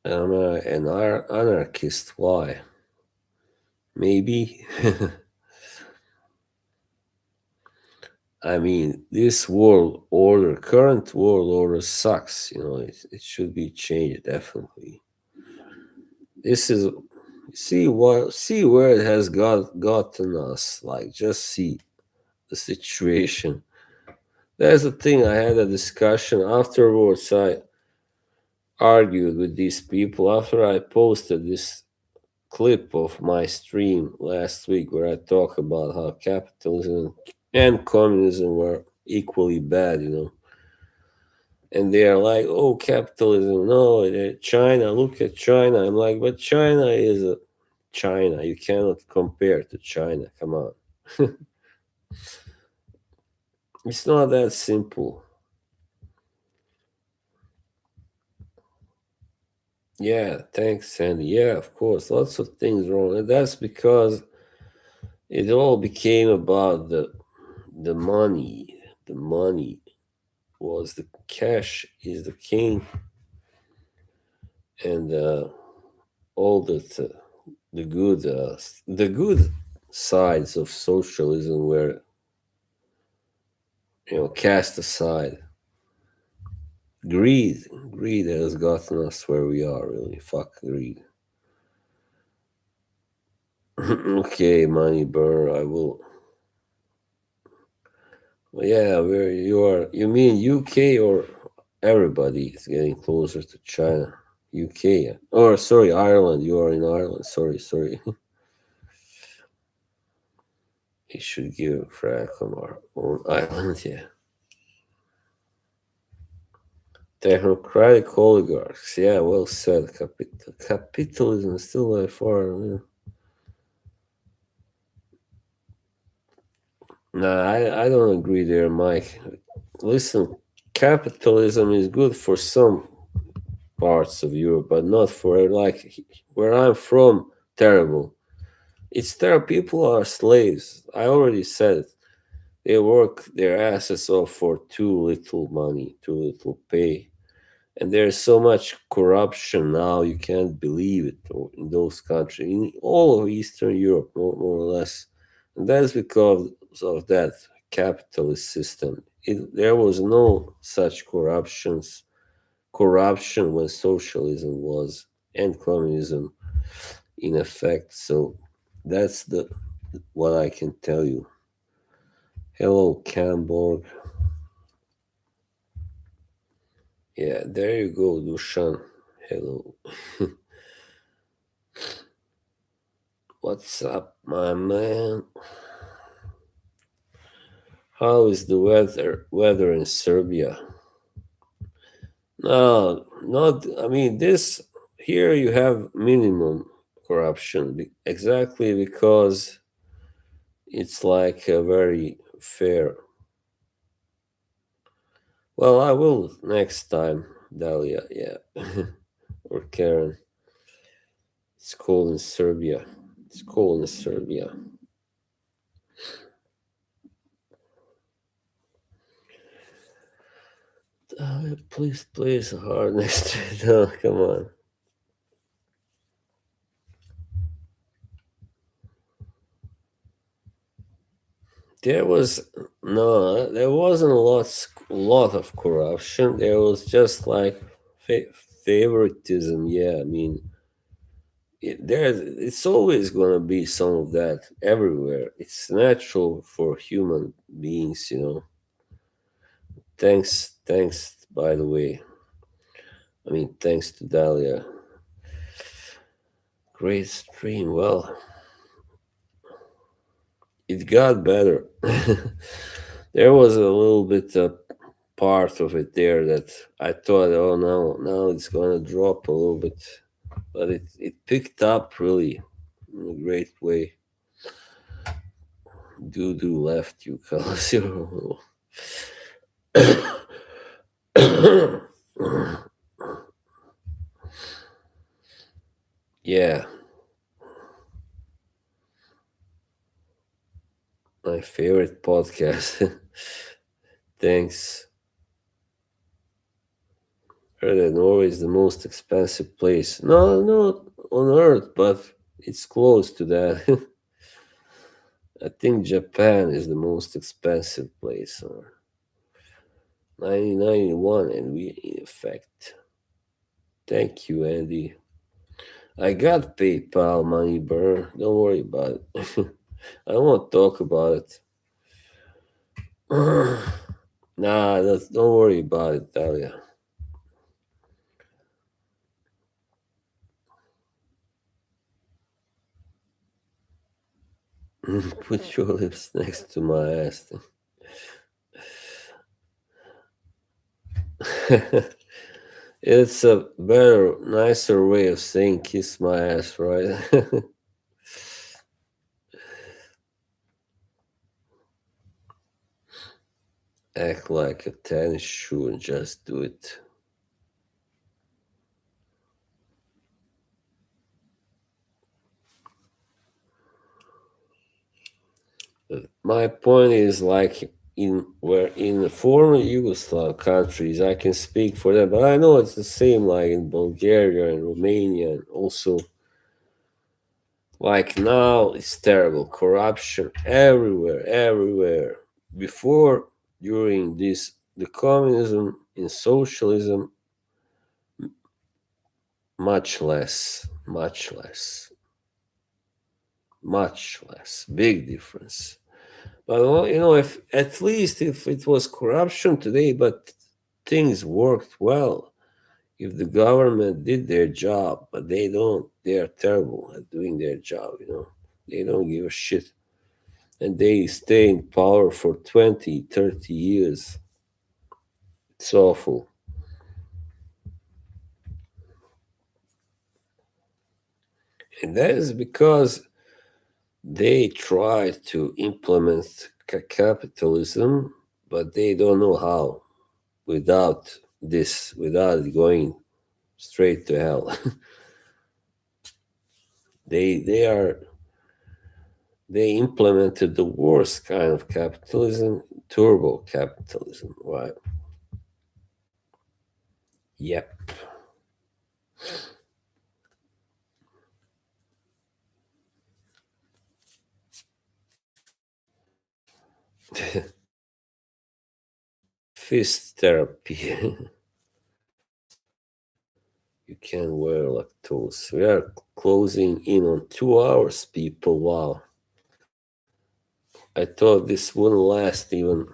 A: I'm an anarchist. Why? Maybe. I mean, this world order, current world order sucks. It should be changed definitely. This is see where it has gotten us. Like, just see the situation. That's the thing. I had a discussion afterwards. I argued with these people after I posted this clip of my stream last week where I talk about how capitalism and communism were equally bad. And they are like, "Oh, capitalism, no, China. Look at China." I'm like, "But China is a China. You cannot compare to China. Come on, it's not that simple." Yeah, thanks, Sandy. Yeah, of course, lots of things wrong, and that's because it all became about the money. The money was the cash is the king, and all the good sides of socialism were cast aside. Greed has gotten us where we are. Really, fuck greed. Okay, money burner. I will. Well, yeah, where you are? You mean UK or everybody is getting closer to China? UK, or sorry, Ireland. You are in Ireland. Sorry. He should give Franklin our own island. Yeah, technocratic oligarchs. Yeah, well said. Capitalism is still by far. Nah, I don't agree there, Mike. Listen, capitalism is good for some parts of Europe, but not for like where I'm from. Terrible. It's terrible. People are slaves. I already said it. They work their asses off for too little money, too little pay. And there's so much corruption now, you can't believe it in those countries, in all of Eastern Europe, more or less. And that's because of that capitalist system. There was no such corruption when socialism was and communism in effect. So that's the what I can tell you. Hello, Camborg. Yeah, there you go, Dushan. Hello. What's up, my man? How is the weather in Serbia? No, not. I mean, this here you have minimum corruption exactly because it's like a very fair. Well, I will next time, Dalia. Yeah, or Karen. It's cold in Serbia. It's cold in Serbia. Please, hard next to it. No, come on. There was no, there wasn't a lot of corruption. There was just like favoritism. Yeah, I mean, it's always gonna be some of that everywhere. It's natural for human beings. Thanks. By the way, I mean, thanks to Dahlia. Great stream. Well, it got better. There was a little bit of part of it there that I thought, oh no, now it's gonna drop a little bit, but it picked up really in a great way. Do left you, Calcio. Yeah, my favorite podcast. Thanks. Heard that Norway is the most expensive place. No, not on earth, but it's close to that. I think Japan is the most expensive place. 1991, and we in effect. Thank you, Andy. I got PayPal money, burn. Don't worry about it. I won't talk about it. Nah, don't worry about it, Talia. Put your lips next to my ass. It's a better, nicer way of saying kiss my ass, right? Act like a tennis shoe and just do it. My point is like in the former Yugoslav countries, I can speak for them, but I know it's the same like in Bulgaria and Romania, and also like now it's terrible corruption everywhere, everywhere. Before, during this, the communism in socialism, much less, much less, much less, big difference. But well, if at least if it was corruption today, but things worked well, if the government did their job, but they don't, they are terrible at doing their job. They don't give a shit, and they stay in power for 20, 30 years. It's awful, and that is because they try to implement capitalism, but they don't know how without this, without going straight to hell. They they implemented the worst kind of capitalism, turbo capitalism, right? Yep. Fist therapy. You can wear lactose. We are closing in on 2 hours, people. Wow. I thought this wouldn't last even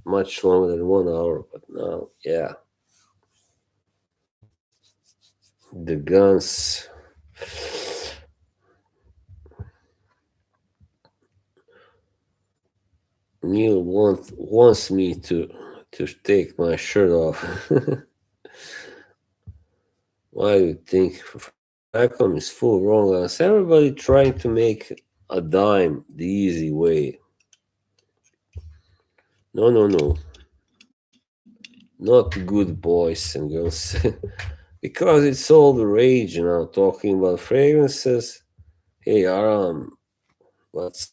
A: much longer than 1 hour, but now, yeah. The guns. Neil wants me to take my shirt off. Why do you think Falcon is full of wrong answers? Everybody trying to make a dime the easy way. No, no, no. Not good boys and girls. Because it's all the rage now, talking about fragrances. Hey, Aram, what's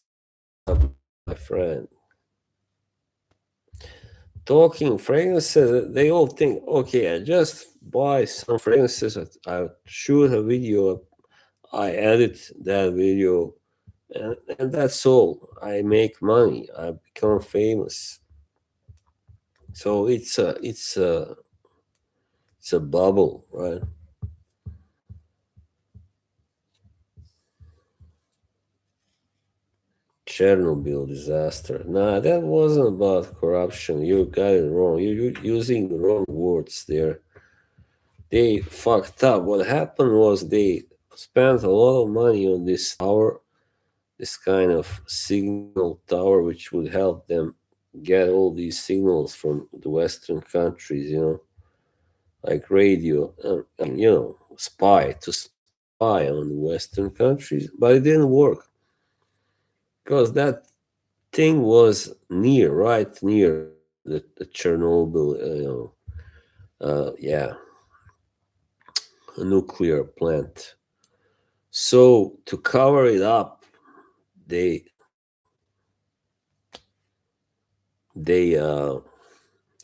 A: up, my friend? Talking fragrances, they all think, okay, I just buy some fragrances, I shoot a video, I edit that video, and that's all. I make money, I become famous. So it's a bubble, right? Chernobyl disaster. Nah, that wasn't about corruption. You got it wrong. You're using the wrong words there. They fucked up. What happened was they spent a lot of money on this tower, this kind of signal tower, which would help them get all these signals from the Western countries, like radio, spy to spy on the Western countries, but it didn't work because that thing was near, right near the Chernobyl, yeah, a nuclear plant. So to cover it up, they they how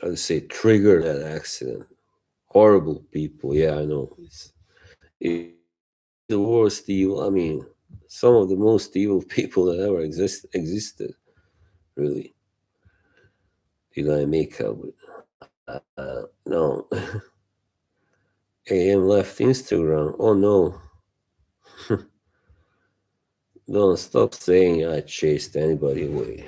A: to say trigger that accident. Horrible people. Yeah, I know. It's the worst evil. I mean, some of the most evil people that ever existed. Really, did I make up with? No. AM left Instagram. Oh no. Don't stop saying I chased anybody away.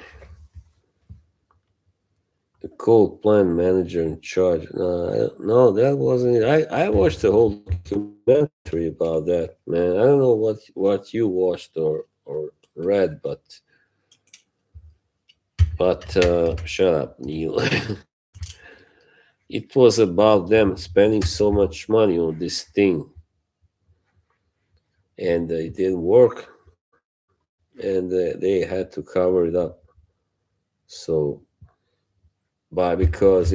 A: The coal plant manager in charge. No, no, that wasn't it. I watched the whole documentary about that, man. I don't know what you watched or read, but shut up, Neil. It was about them spending so much money on this thing, and it didn't work, and they had to cover it up. So, because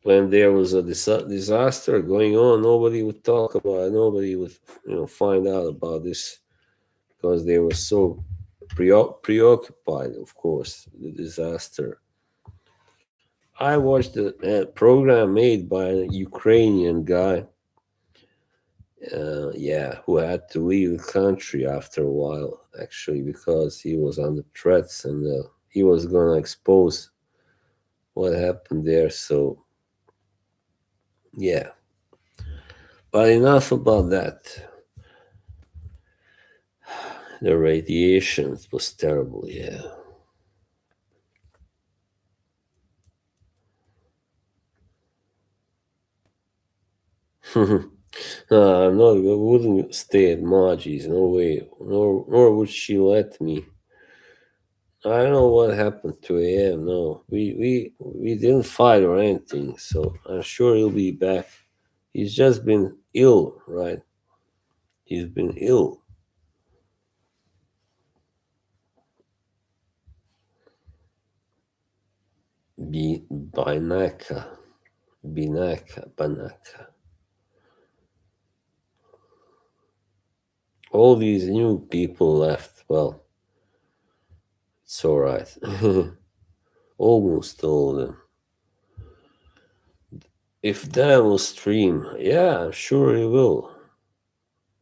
A: when there was a disaster going on, nobody would talk about it. Nobody would find out about this because they were so preoccupied, of course, with the disaster. I watched a program made by a Ukrainian guy, yeah, who had to leave the country after a while, actually, because he was under threats and he was going to expose what happened there. So, yeah. But enough about that. The radiation was terrible, yeah. No, I wouldn't stay at Margie's. No way. Nor would she let me. I don't know what happened to AM. No, we didn't fight or anything. So I'm sure he'll be back. He's just been ill, right? He's been ill. Binaka, Banaka. All these new people left. Well, it's all right. Almost all of them. If Dan will stream, yeah, I'm sure he will.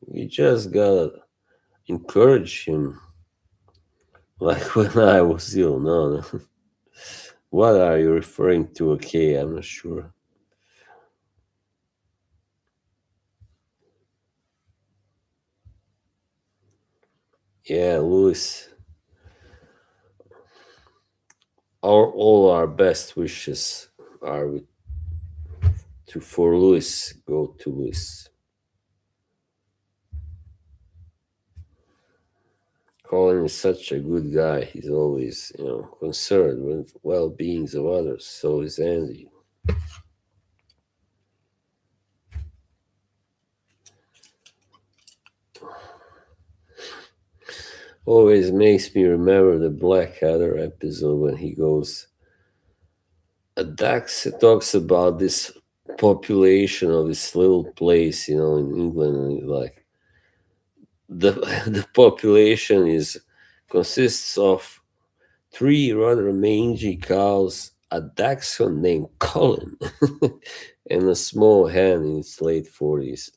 A: We just gotta encourage him, like when I was ill. No, no. What are you referring to? Okay, I'm not sure. Yeah, Louis, all our best wishes are for Louis. Go to Louis. Colin is such a good guy. He's always, concerned with well-beings of others. So is Andy. Always makes me remember the Blackadder episode when he goes. Dax talks about this population of this little place, in England, and like the the population is consists of three rather mangy cows, a dachshund named Colin, and a small hen in its late 40s.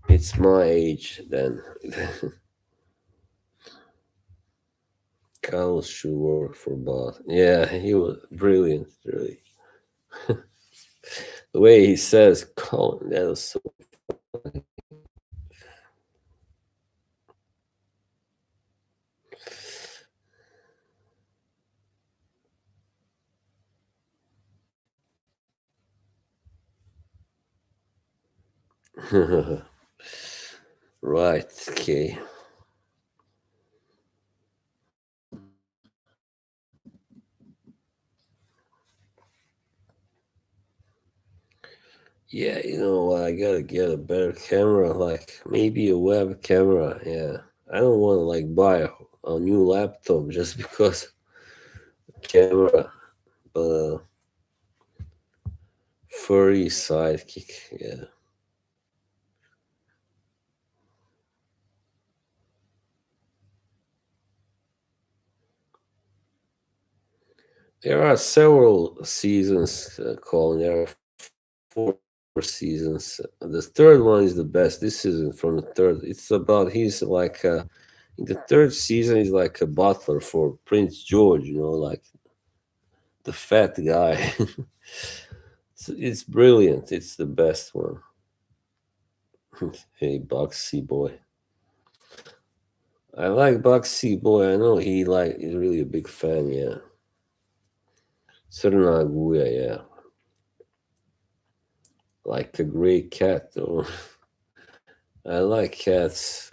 A: It's my age then. Cows should work for boss. Yeah, he was brilliant, really. The way he says Colin, that was so. Right, okay. Yeah, I gotta get a better camera, like maybe a web camera. Yeah, I don't want to like buy a new laptop just because camera, but furry sidekick. Yeah, there are several seasons, Colin. There are four seasons. The third one is the best. This season from the third, it's about he's like in the third season he's like a butler for Prince George. Like the fat guy. It's brilliant. It's the best one. Hey, Boxy Boy. I like Boxy Boy. I know he's really a big fan. Yeah, Crna Aguja. Yeah, like a great cat though. I like cats.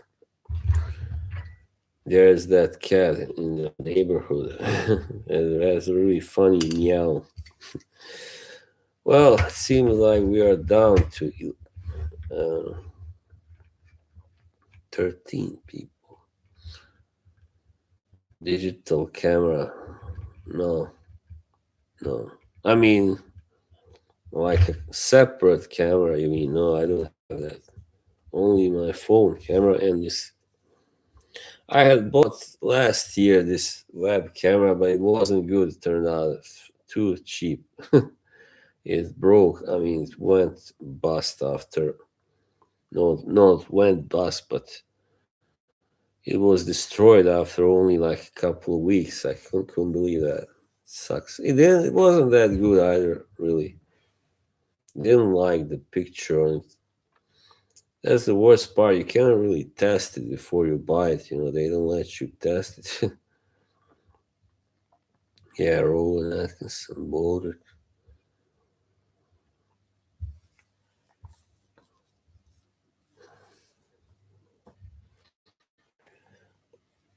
A: There's that cat in the neighborhood. It has a really funny meow. Well, it seems like we are down to 13 people. Digital camera. No, no. I mean, like a separate camera, you mean? No, I don't have that. Only my phone camera and this. I had bought last year this web camera, but it wasn't good. It turned out too cheap. It broke. I mean, it went bust after. No, no, it went bust, but it was destroyed after only like a couple of weeks. I couldn't believe that. Sucks. It wasn't that good either, really. Didn't like the picture on it. That's the worst part. You cannot really test it before you buy it. They don't let you test it. Yeah, Rowan Atkinson, Boulder.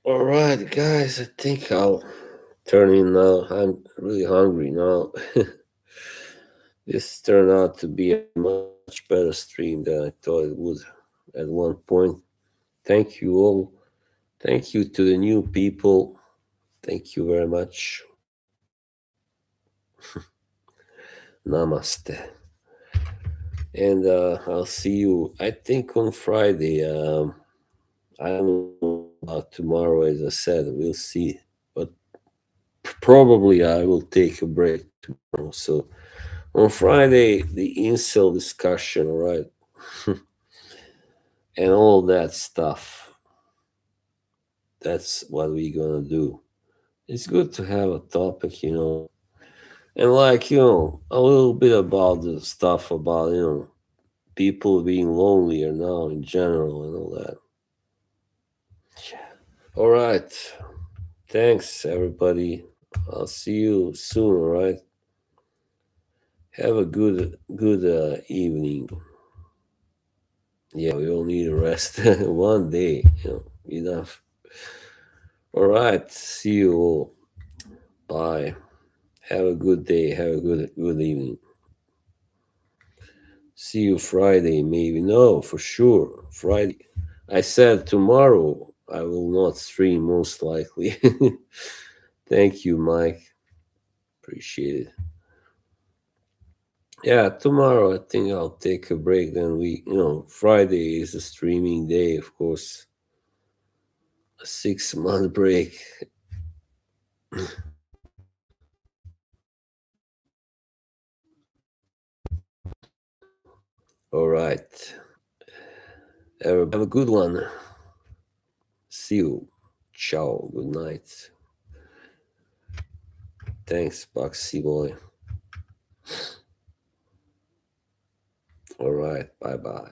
A: All right, guys. I think I'll turn in now. I'm really hungry now. This turned out to be a much better stream than I thought it would at one point. Thank you all. Thank you to the new people. Thank you very much. Namaste. And I'll see you, I think, on Friday. I don't know about tomorrow, as I said. We'll see. But probably I will take a break tomorrow. So on Friday, the incel discussion, all right? And all that stuff. That's what we're going to do. It's good to have a topic. And like, a little bit about the stuff about, people being lonelier now in general and all that. All right. Thanks, everybody. I'll see you soon, all right? Have a good evening. Yeah, we all need a rest. One day, enough. All right. See you all. Bye. Have a good day. Have a good evening. See you Friday, maybe. No, for sure. Friday. I said tomorrow I will not stream, most likely. Thank you, Mike. Appreciate it. Yeah, tomorrow I think I'll take a break. Then Friday is a streaming day, of course. A 6 month break. All right. Have a good one. See you. Ciao. Good night. Thanks, Boxy Boy. All right. Bye bye.